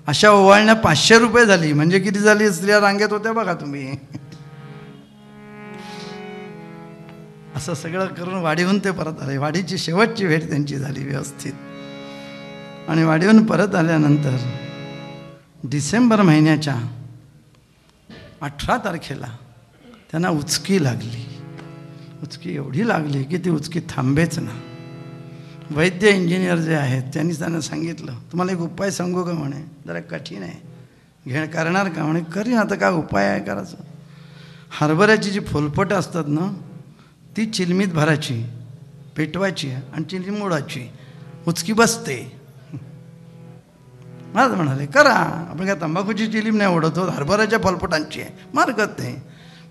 अशा ओवाळण्या 500 रुपये झाली. म्हणजे किती झाली? स्त्रिया रांगेत होत्या बघा तुम्ही. असं सगळं करून वाडीहून ते परत आले. वाडीची शेवटची भेट त्यांची झाली व्यवस्थित. आणि वाडीहून परत आल्यानंतर डिसेंबर महिन्याच्या 18 तारखेला त्यांना उचकी लागली. उचकी एवढी लागली की ती उचकी थांबेच ना. वैद्य इंजिनियर जे आहेत त्यांनी त्यांना सांगितलं, तुम्हाला एक उपाय सांगू का म्हणे, जरा कठीण आहे, करणार का म्हणे. करीन, आता काय उपाय आहे करायचं. हरभऱ्याची जी फुलपटं असतात ना, ती चिलमीत भरायची, पेटवायची आणि चिलमी मोडायची, उचकी बसते. महाराज म्हणाले करा. आपण काय तंबाखूची चिलीम नाही ओढतो, हरभऱ्याच्या फलपटांची आहे. मारकत नाही.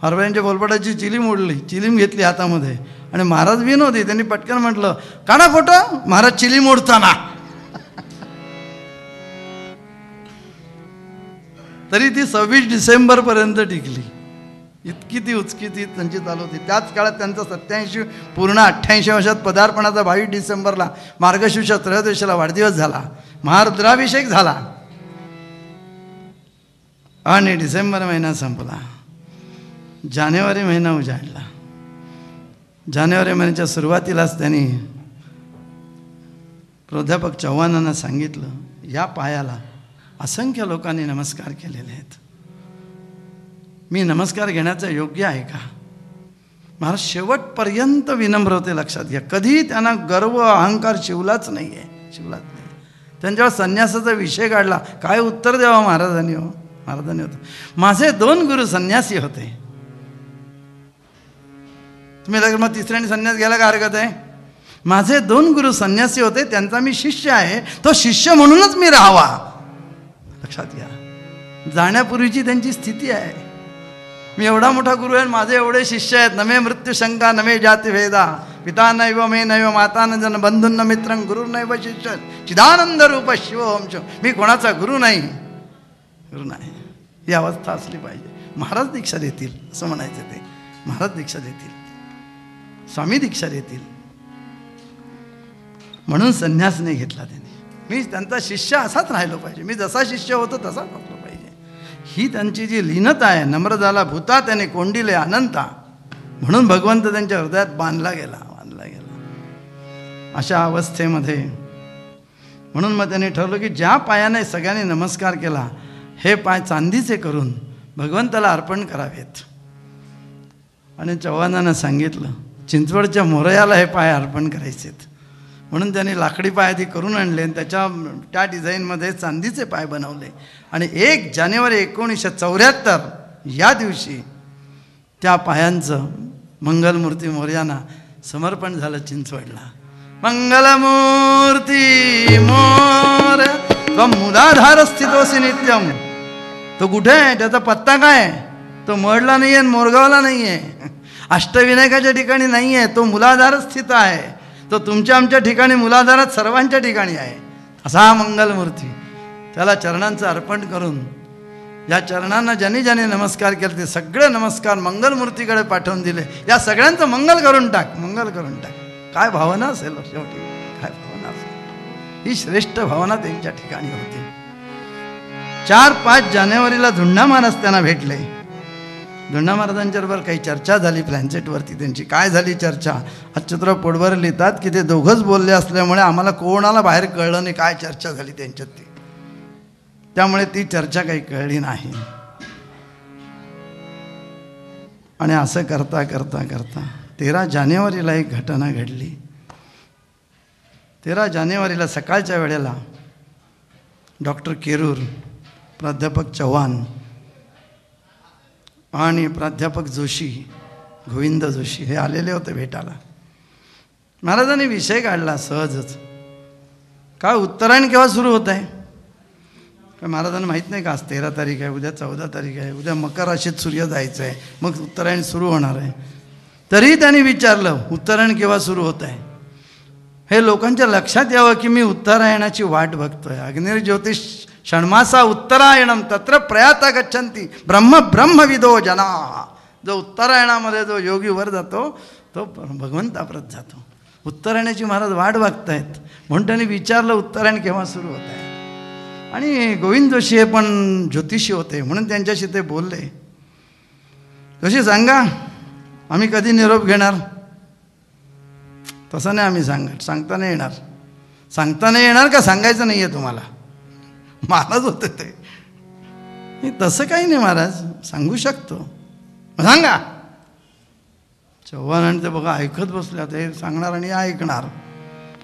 हरभऱ्यांच्या फलपटाची चिलीम ओढली, चिलीम घेतली हातामध्ये आणि महाराज विनोदी त्यांनी पटकन म्हटलं, काढा फोटो महाराज चिलीम ओढताना. तरी ती 26 डिसेंबरपर्यंत टिकली. इतकी ती उचकी ती त्यांची चालू होती. त्याच काळात त्यांचा 87 पूर्ण 88 वर्षात पदार्पणाचा 22 डिसेंबरला मार्गशीर्ष त्रयोदशीला वाढदिवस झाला. महारुद्राभिषेक झाला आणि डिसेंबर महिना संपला. जानेवारी महिना उजाडला. जानेवारी महिन्याच्या सुरुवातीलाच त्यांनी प्राध्यापक चव्हाणांना सांगितलं, या पायाला असंख्य लोकांनी नमस्कार केलेले आहेत, मी नमस्कार घेण्याचं योग्य आहे का. महाराज शेवटपर्यंत विनम्र होते. लक्षात घ्या, कधी त्यांना गर्व अहंकार शिवलाच नाही आहे, शिवलाच नाही. त्यांच्यावर संन्यासाचा विषय काढला, काय उत्तर द्यावं महाराजांनी. महाराजांनी होतं, माझे 2 गुरु संन्यासी होते. तुम्ही लगेच मग तिसऱ्याने संन्यास घ्यायला काय हरकत आहे. माझे 2 गुरु संन्यासी होते, त्यांचा मी शिष्य आहे, तो शिष्य म्हणूनच मी राहावा. लक्षात घ्या, जाण्यापूर्वीची त्यांची स्थिती आहे. मी एवढा मोठा गुरु आहे, माझे एवढे शिष्य आहेत. नमे मृत्यू शंका नमे जाती भेदा, पिता नैव मे नैव माता न जन बंधून मित्रं गुरु नैव शिष्य चिदानंद रूप शिवोम. मी कोणाचा गुरु नाही, गुरु नाही. ही अवस्था असली पाहिजे. महाराज दीक्षा देतील असं म्हणायचं ते. महाराज दीक्षा देतील, स्वामी दीक्षा देतील. म्हणून संन्यास नाही घेतला त्यांनी. मी त्यांचा शिष्य असाच राहिलो पाहिजे, मी जसा शिष्य होतो तसाच असलो पाहिजे. ही त्यांची जी लीनता आहे, नम्र झाला भूता त्याने कोंडिले अनंता, म्हणून भगवंत त्यांच्या हृदयात बांधला गेला. अशा अवस्थेमध्ये म्हणून मग त्यांनी ठरवलं की ज्या पायाने सगळ्यांनी नमस्कार केला, हे पाय चांदीचे करून भगवंताला अर्पण करावेत. आणि चव्हाणांना सांगितलं चिंचवडच्या मोरयाला हे पाय अर्पण करायचेत. म्हणून त्यांनी लाकडी पाय आधी करून आणले आणि त्या डिझाईनमध्ये चांदीचे पाय बनवले. आणि 1 जानेवारी 1974 या दिवशी त्या पायांचं मंगलमूर्ती मोरयांना समर्पण झालं चिंचवडला. मंगलमूर्ती मोर त्वं मूलाधार स्थितोसी नित्यम. तो कुठे आहे, त्याचा पत्ता काय? तो मडला नाही आहे, मोरगावला नाही आहे, अष्टविनायकाच्या ठिकाणी नाही आहे, तो मूलाधार स्थित आहे. तो तुमच्या आमच्या ठिकाणी मूलाधारात सर्वांच्या ठिकाणी आहे. असा मंगलमूर्ती, त्याला चरणांचं अर्पण करून या चरणांना ज्यांनी ज्यांनी नमस्कार केले ते सगळे नमस्कार मंगलमूर्तीकडे पाठवून दिले. या सगळ्यांचं मंगल करून टाक, मंगल करून टाक. काय भावना असेल शेवटी, काय भावना असेल. ही श्रेष्ठ भावना त्यांच्या ठिकाणी होती. 4-5 जानेवारीला धुंडा महाराज त्यांना भेटले. धुंडा महाराजांच्याबरोबर काही चर्चा झाली प्लॅन्सेटवरती त्यांची. काय झाली चर्चा, अच्युतराव पोटभर लिहितात की ते दोघंच बोलले असल्यामुळे आम्हाला कोणाला बाहेर कळलं नाही काय चर्चा झाली त्यांच्यात ती. त्यामुळे ती चर्चा काही कळली नाही. आणि असं करता करता करता 13 जानेवारीला एक घटना घडली. 13 जानेवारीला सकाळच्या वेळेला डॉक्टर केरूर, प्राध्यापक चव्हाण आणि प्राध्यापक जोशी, गोविंद जोशी हे आलेले होते भेटायला. महाराजांनी विषय काढला सहजच, काय उत्तरायण केव्हा सुरू होत आहे. काय महाराजांना माहीत नाही का आज 13 तारीख आहे, उद्या 14 तारीख आहे, उद्या मकर राशीत सूर्य जायचं आहे, मग उत्तरायण सुरू होणार आहे. तरी त्यांनी विचारलं उत्तरायण केव्हा सुरू होत आहे. हे लोकांच्या लक्षात यावं की मी उत्तरायणाची वाट बघतोय. अग्निर्ज्योतिष षण्मासा उत्तरायणम तत्र प्रयाता गच्छन्ति ब्रह्म ब्रह्मविदो जना. जो उत्तरायणामध्ये जो योगी वर जातो तो भगवंताप्रत जातो. उत्तरायणाची महाराज वाट बघतायत म्हणून त्यांनी विचारलं उत्तरायण केव्हा सुरू होत आहे. आणि गोविंद जोशी हे पण ज्योतिषी होते म्हणून त्यांच्याशी ते बोलले. जोशी सांगा आम्ही कधी निरोप घेणार. तसं नाही आम्ही सांगता नाही येणार. सांगता नाही येणार का सांगायचं नाही आहे तुम्हाला. महाराज होते ते. तसं काही नाही महाराज, सांगू शकतो, सांगा. चव्हाण आणि ते बघा ऐकत बसल्या, ते सांगणार आणि ऐकणार.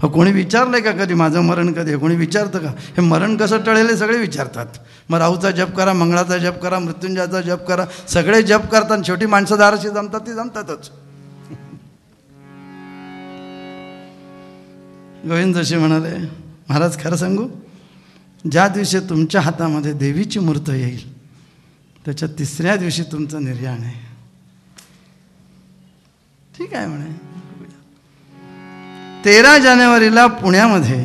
कोणी विचारलंय का कधी माझं मरण कधी आहे. कोणी विचारतं का. हे मरण कसं टळेल हे सगळे विचारतात. मग राहूचा जप करा, मंगळाचा जप करा, मृत्युंजयाचा जप करा, सगळे जप करतात. शेवटी माणसं दाराशी जमतात ती जमतातच. गोविंद जोशी म्हणाले महाराज खरं सांगू, ज्या दिवशी तुमच्या हातामध्ये देवीची मूर्त येईल त्याच्या 3ऱ्या दिवशी तुमचं निर्याण आहे. ठीक आहे म्हणे. 13 जानेवारीला पुण्यामध्ये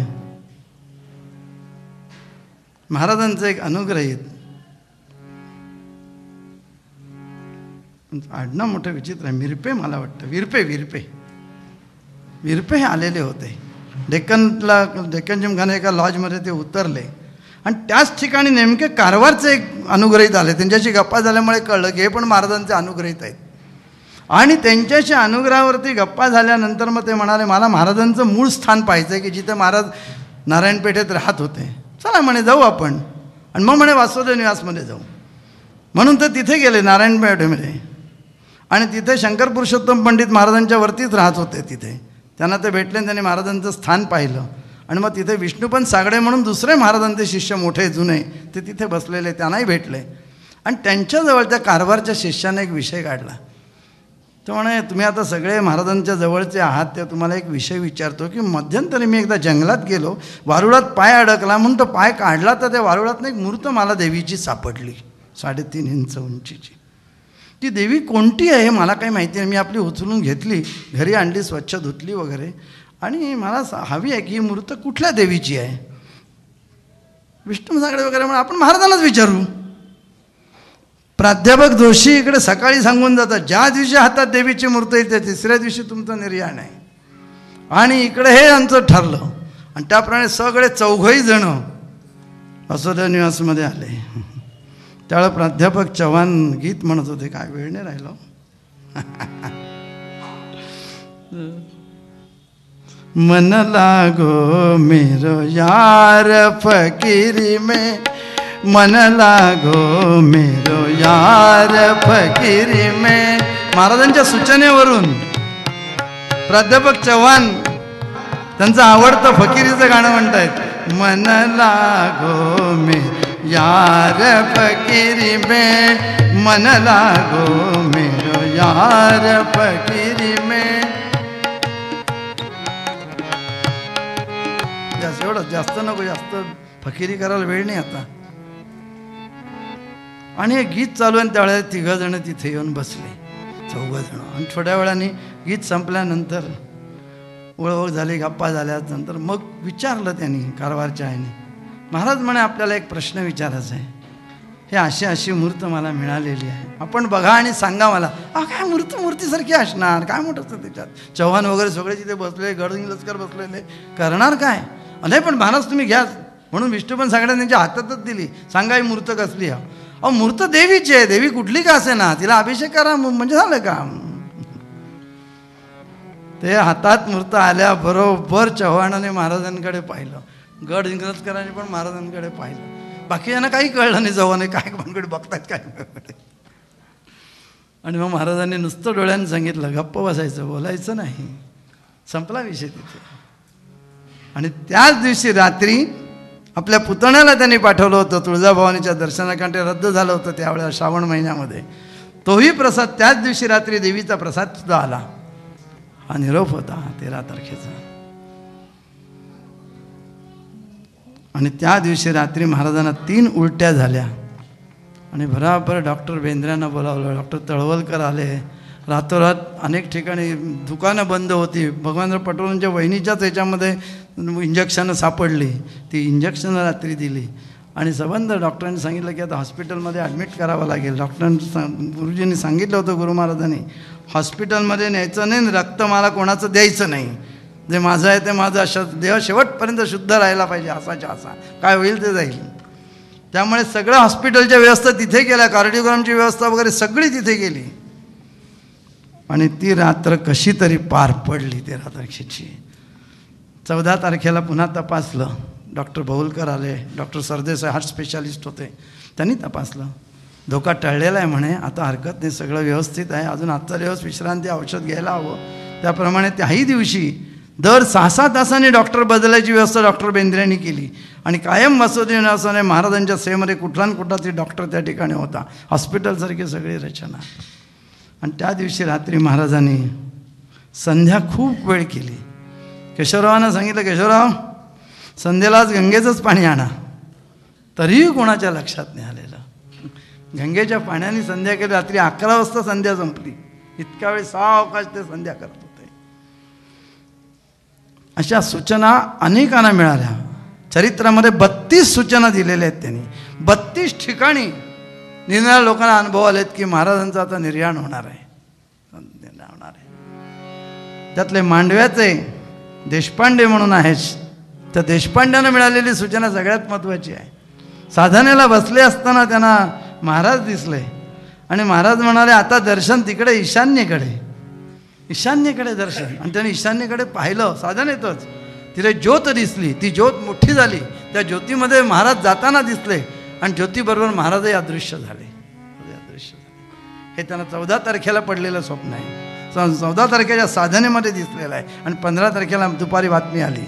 महाराजांचं एक अनुग्रहित आडनाव मोठं विचित्र आहे, मिरपे मला वाटतं, विरपे हे आलेले होते. डेक्कन जिमखाना एका लॉजमध्ये ते उतरले आणि त्याच ठिकाणी नेमके कारवारचे एक अनुग्रहित आले. त्यांच्याशी गप्पा झाल्यामुळे कळलं की हे पण महाराजांचे अनुग्रहित आहेत. आणि त्यांच्याशी अनुग्रहावरती गप्पा झाल्यानंतर मग ते म्हणाले मला महाराजांचं मूळ स्थान पाहायचं आहे की जिथे महाराज नारायणपेठेत राहत होते. चला म्हणे जाऊ आपण. आणि मग म्हणे वासुदेव निवासमध्ये जाऊ. म्हणून ते तिथे गेले नारायणपेठेमध्ये. आणि तिथे शंकर पुरुषोत्तम पंडित महाराजांच्या वरतीच राहत होते. तिथे त्यांना ते भेटले आणि त्यांनी महाराजांचं स्थान पाहिलं. आणि मग तिथे विष्णुपंत सागडे म्हणून दुसरे महाराजांचे शिष्य मोठे जुने ते तिथे बसलेले, त्यांनाही भेटले. आणि त्यांच्याजवळ त्या कारवारच्या शिष्याने एक विषय काढला. तो म्हणे तुम्ही आता सगळे महाराजांच्या जवळचे आहात, ते तुम्हाला एक विषय विचारतो की मध्यंतरी मी एकदा जंगलात गेलो, वारुळात पाय अडकला म्हणून तो पाय काढला तर त्या वारुळातनं एक मूर्त मला देवीची सापडली 3.5 इंच उंचीची. ती देवी कोणती आहे मला काही माहिती नाही. मी आपली उचलून घेतली, घरी आणली, स्वच्छ धुतली वगैरे. आणि मला हवी आहे की ही मूर्त कुठल्या देवीची आहे. विष्णू सागडे वगैरे म्हणून आपण महाराजांनाच विचारू. प्राध्यापक जोशी इकडे सकाळी सांगून जातात, ज्या दिवशी हातात देवीची मूर्ती येते तिसऱ्या दिवशी तुमचं निर्याण आहे. आणि इकडे हे आमचं ठरलं. आणि त्याप्रमाणे सगळे 4घही जण वासुदेव निवासमध्ये आले. त्यावेळेला प्राध्यापक चव्हाण गीत म्हणत होते, काय वेळ नाही राहिलो. मन लागो मेरो यार फकीरी में, मन लागो मेरो यार फकीरी में. महाराजांच्या सूचनेवरून प्राध्यापक चव्हाण त्यांचं आवडतं फकीरीचं गाणं म्हणतायत. मन लागो मे यार फकीरी में, मन लागो मेरो यार फकीरी में. एवढं जास्त नको, जास्त फकीरी करायला वेळ नाही आता. आणि हे गीत चालू आहे. त्यावेळेला 3 जण तिथे येऊन बसले, 4 जण. आणि थोड्या वेळाने गीत संपल्यानंतर ओळख झाली, गप्पा झाल्यानंतर मग विचारलं त्यांनी कारवारच्या आईने, महाराज म्हणे आपल्याला एक प्रश्न विचारायचा आहे. हे अशी मूर्त मला मिळालेली आहे, आपण बघा आणि सांगा मला. काय मूर्तीसारखी असणार, काय मोठं असतं त्याच्यात. चव्हाण वगैरे सगळे तिथे बसले, गडहिंग्लजकर बसलेले, करणार काय. नाही पण महाराज तुम्ही घ्या म्हणून विष्णू पण सगळ्यांनी त्यांच्या हातातच दिली. सांगा ही मूर्त कसली आहे. अहो मूर्त देवीची आहे, देवी कुठली का असे ना, तिला अभिषेक करा म्हणजे झालं काम. ते हातात मूर्त आल्याबरोबर चव्हाणाने महाराजांकडे पाहिलं, गडहिंग्लजकरांनी पण महाराजांकडे पाहिलं. बाकीच्यांना काही कळलं नाही, चव्हाणे काय भानगड बघतायत काय. आणि मग महाराजांनी नुसतं डोळ्यानं सांगितलं, गप्प बसायचं, बोलायचं नाही, संपला विषय तिथे. आणि त्याच दिवशी रात्री आपल्या पुतण्याला त्यांनी पाठवलं होतं तुळजाभवानीच्या दर्शनाकांटे रद्द झालं होतं त्यावेळेला श्रावण महिन्यामध्ये. तोही प्रसाद त्याच दिवशी रात्री देवीचा प्रसाद सुद्धा आला. हा निरोप होता 13 तारखेचा. आणि त्या दिवशी रात्री महाराजांना 3 उलट्या झाल्या. आणि बराबर डॉक्टर बेंद्र्यांना बोलावलं. डॉक्टर तळवलकर आले. रातोरात अनेक ठिकाणी दुकानं बंद होती. भगवानराव पटोलेंच्या वहिनीच्याच याच्यामध्ये इंजेक्शनं सापडली, ती इंजेक्शनं रात्री दिली. आणि संबंध डॉक्टरांनी सांगितलं की आता हॉस्पिटलमध्ये ॲडमिट करावं लागेल. गुरुजींनी सांगितलं होतं, गुरु महाराजांनी, हॉस्पिटलमध्ये न्यायचं नाही, रक्त मला कोणाचं द्यायचं नाही, जे माझं आहे ते माझं, देह शेवटपर्यंत शुद्ध राहायला पाहिजे, असाच्या असा, काय होईल ते जाईल. त्यामुळे सगळं हॉस्पिटलच्या व्यवस्था तिथे केल्या, कार्डिओग्रामची व्यवस्था वगैरे सगळी तिथे केली. आणि ती रात्र कशी तरी पार पडली 13 तारखेची. 14 तारखेला पुन्हा तपासलं. डॉक्टर बहुलकर आले, डॉक्टर सरदेसाई हार्ट स्पेशालिस्ट होते, त्यांनी तपासलं. धोका टळलेला आहे म्हणे, आता हरकत नाही, सगळं व्यवस्थित आहे, अजून आजचा दिवस विश्रांती औषध घ्यायला हवं. त्याप्रमाणे त्याही दिवशी दर 6-6 तासांनी डॉक्टर बदलायची व्यवस्था डॉक्टर बेंद्रेंनी केली. आणि कायम वासुदेव निवासाने महाराजांच्या सेवेमध्ये कुठला न कुठला तरी डॉक्टर त्या ठिकाणी होता, हॉस्पिटलसारखी सगळी रचना. आणि त्या दिवशी रात्री महाराजांनी संध्या खूप वेळ केली. केशवरावांना सांगितलं, केशवराव संध्येलाच गंगेचंच पाणी आणा. तरीही कोणाच्या लक्षात नाही आलेलं. गंगेच्या पाण्याने संध्या केली. रात्री 11 वाजता संध्या संपली. इतका वेळ सावकाश ते संध्या करत होते. अशा सूचना अनेकांना मिळाल्या. चरित्रामध्ये 32 सूचना दिलेल्या आहेत त्यांनी. 32 ठिकाणी निरनिराळ्या लोकांना अनुभव आलेत की महाराजांचं आता निर्याण होणार आहे. त्यातले मांडव्याचे देशपांडे म्हणून आहेच, त्या देशपांड्यांना मिळालेली सूचना सगळ्यात महत्त्वाची आहे. साधनेला बसले असताना त्यांना महाराज दिसले आणि महाराज म्हणाले, आता दर्शन तिकडे ईशान्येकडे दर्शन. आणि त्याने ईशान्येकडे पाहिलं. साधनेतच तिथे ज्योत दिसली. ती ज्योत मोठी झाली. त्या ज्योतीमध्ये महाराज जाताना दिसले आणि ज्योतीबरोबर महाराजही अदृश्य झाले. हे त्यांना 14 तारखेला पडलेलं स्वप्न आहे. 14 तारखेच्या साधनेमध्ये दिसलेलं आहे. आणि 15 तारखेला दुपारी बातमी आली.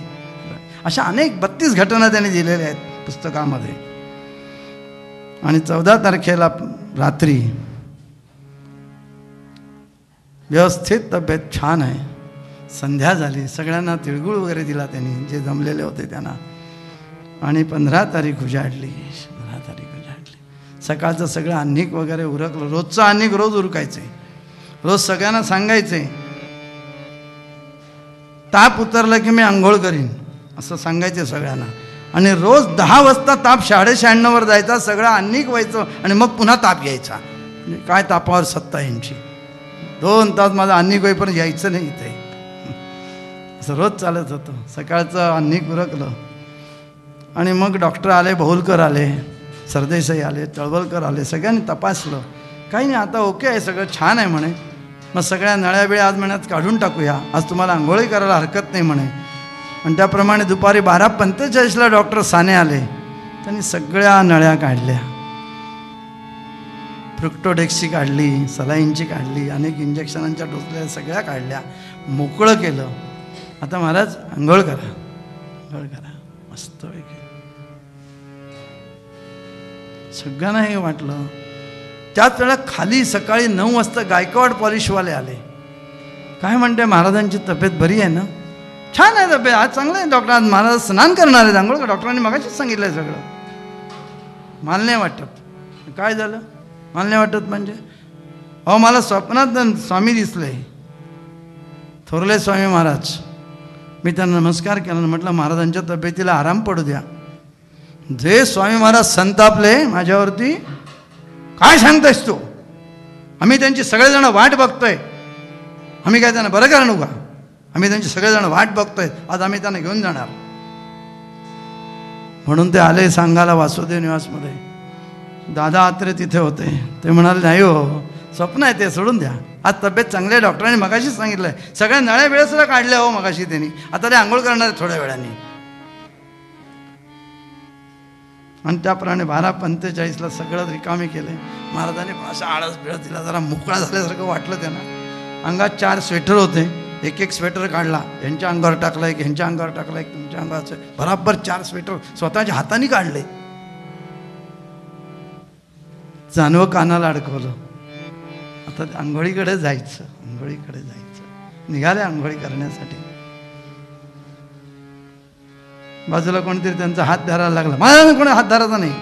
अशा अनेक 32 घटना त्यांनी दिलेल्या आहेत पुस्तकामध्ये. आणि 14 तारखेला रात्री व्यवस्थित तब्येत छान आहे. संध्या झाली. सगळ्यांना तिळगुळ वगैरे दिला त्यांनी, जे जमलेले होते त्यांना. आणि 15 तारीख उजाडली. सकाळचं सगळं अन्निक वगैरे उरकलं. रोजचं अन्निक रोज उरकायचे. रोज सगळ्यांना सांगायचे, ताप उतरला की मी आंघोळ करीन असं सांगायचे सगळ्यांना. आणि रोज 10 वाजता ताप 96.5वर जायचा. सगळं अन्निक व्हायचं आणि मग पुन्हा ताप यायचा. काय तापावर सत्ता यांची. 2 तास माझं अन्निक होईपर्यंत यायचं नाही इथे. असं रोज चालत होतं. सकाळचं अन्निक उरकलं आणि मग डॉक्टर आले, बहुलकर आले, सरदेसाई आले, तळवलकर आले, सगळ्यांनी तपासलं. काही नाही, आता ओके आहे, सगळं छान आहे म्हणे. मग सगळ्या नळ्या बिळ्या आज महिन्यात काढून टाकूया, आज तुम्हाला आंघोळी करायला हरकत नाही म्हणे. आणि त्याप्रमाणे दुपारी 12:45 डॉक्टर साने आले. त्यांनी सगळ्या नळ्या काढल्या, फ्रुक्टोडेक्सची काढली, सलाईनची काढली, अनेक इंजेक्शनांच्या डोसल्या सगळ्या काढल्या, मोकळं केलं. आता महाराज आंघोळ करा, आंघोळ करा मस्त वगैरे. सगळ्यांना हे वाटलं. त्याच वेळेला खाली सकाळी 9 वाजता गायकवाड पॉलिशवाले आले. काय म्हणते, महाराजांची तब्येत बरी आहे ना? छान आहे तब्येत, आज चांगलं आहे डॉक्टर, आज महाराज स्नान करणार आहेत, आंघोळ का? डॉक्टरांनी मगाशीच सांगितलं आहे सगळं. मला नाही वाटत. काय झालं? मला नाही वाटत म्हणजे? अहो मला स्वप्नात स्वामी दिसले, थोरले स्वामी महाराज. मी त्यांना नमस्कार केला, म्हटलं महाराजांच्या तब्येतीला आराम पडू द्या. जे स्वामी महाराज संतापले माझ्यावरती. काय सांगतायस तू? आम्ही त्यांची सगळेजण वाट बघतोय. आम्ही काय त्यांना बरं करा नका? आम्ही त्यांची सगळेजण वाट बघतोय, आज आम्ही त्यांना घेऊन जाणार. म्हणून ते आले सांगायला वासुदेव निवासमध्ये. दादा आत्रे तिथे होते. ते म्हणाले नाही हो, स्वप्न आहे ते, सोडून द्या. आज तब्येत चांगली आहे, डॉक्टरांनी मगाशीच सांगितलं आहे. सगळ्या नळ्या वेळेसला काढल्या हो मगाशी त्यांनी, आता ते आंघोळ करणार आहे थोड्या वेळाने. आणि त्याप्रमाणे 12:45 सगळं रिकामी केले. महाराजांनी अशा आळस बिळस दिला, जरा मोकळा झाल्यासारखं वाटलं त्यांना. अंगात 4 स्वेटर होते, एक स्वेटर काढला, यांच्या अंगावर टाकला एक, ह्यांच्या अंगावर टाकला एक, तुमच्या अंगाचं, बराबर 4 स्वेटर स्वतःच्या हाताने काढले. जानवं कानाला अडकवलं. आता आंघोळीकडे जायचं, आंघोळीकडे जायचं. निघाले आंघोळी करण्यासाठी. बाजूला कोणीतरी त्यांचा हात धरायला लागला. मला कोणी हात धरायचा नाही.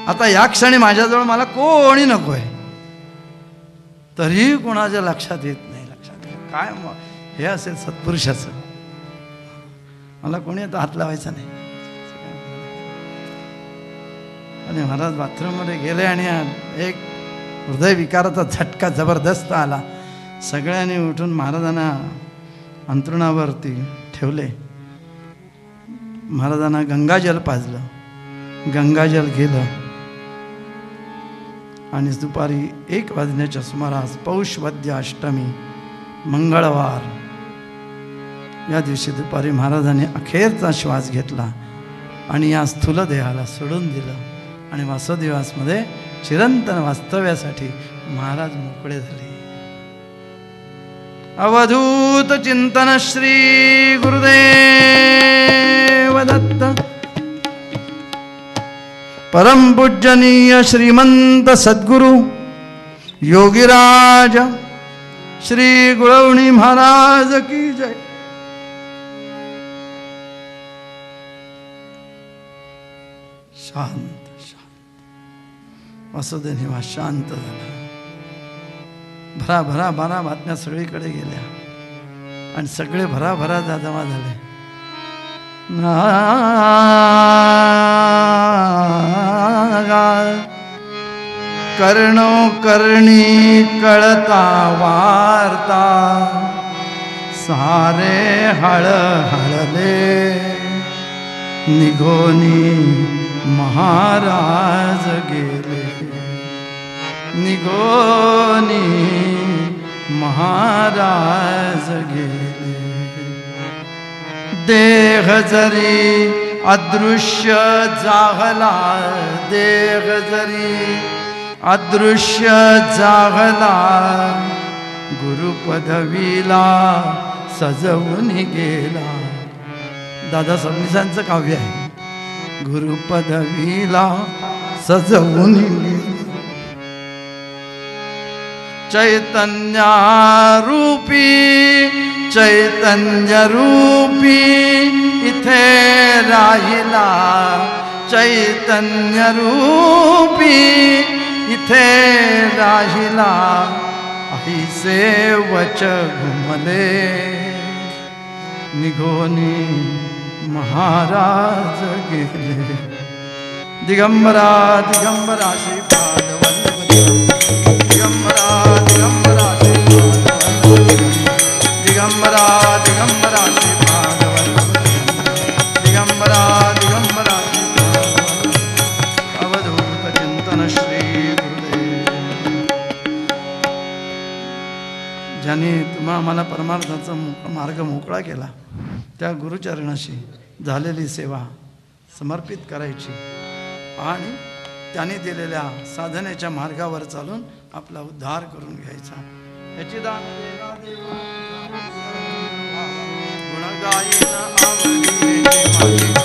आता या क्षणी माझ्याजवळ मला कोणी नको आहे, तरीही कोणाच्या लक्षात येत नाही. लक्षात काय हे असेल सत्पुरुषाचं. मला कोणी आता हात लावायचा नाही. आणि महाराज बाथरूममध्ये गेले आणि एक हृदयविकाराचा झटका जबरदस्त आला. सगळ्यांनी उठून महाराजांना अंथरुणावरती ठेवले. महाराजांना गंगाजल पाजलं. गंगाजल गेलं आणि दुपारी 1 वाजण्याच्या सुमारास पौष वद्य अष्टमी मंगळवार या दिवशी दुपारी महाराजांनी अखेरचा श्वास घेतला आणि या स्थूल देहाला सोडून दिलं. आणि वासुदेवासमध्ये चिरंतन वास्तव्यासाठी महाराज मोकळे झाले. अवधूत चिंतन श्री गुरुदेव दत्त. परम पूजनीय श्रीमंत सद्गुरु योगीराज श्री गुळवणी महाराज की जय. शांत वासुदेव निवास शांत झाला. भराभरा 12 बातम्या सगळीकडे गेल्या आणि सगळे भराभरा जमा झाले. कर्णो कर्णी कळता वार्ता सारे हळ हळले निघोनी महाराज गेले. निघोनी महाराज गेले. देह जरी अदृश्य जाहला, देह जरी अदृश्य जाहला, गुरुपदवीला सजवून गेला. दादा सबनीसांचं काव्य आहे. गुरुपदवीला सजवून गेला. चैतन्यरूपी चैतन्यरूपी इथे राहिला. चैतन्यरूपी इथे राहिला. अहिसे वच घुमले निघोनी महाराज गेले. दिगंबरा दिगंबरा श्रीपाद वल्लभ ज्यांनी आम्हाला परमार्थाचा मार्ग मोकळा केला, त्या गुरुचरणाशी झालेली सेवा समर्पित करायची आणि त्यांनी दिलेल्या साधनेच्या मार्गावर चालून आपला उद्धार करून घ्यायचा. याची दान देवा देवा गुणगायन आवडी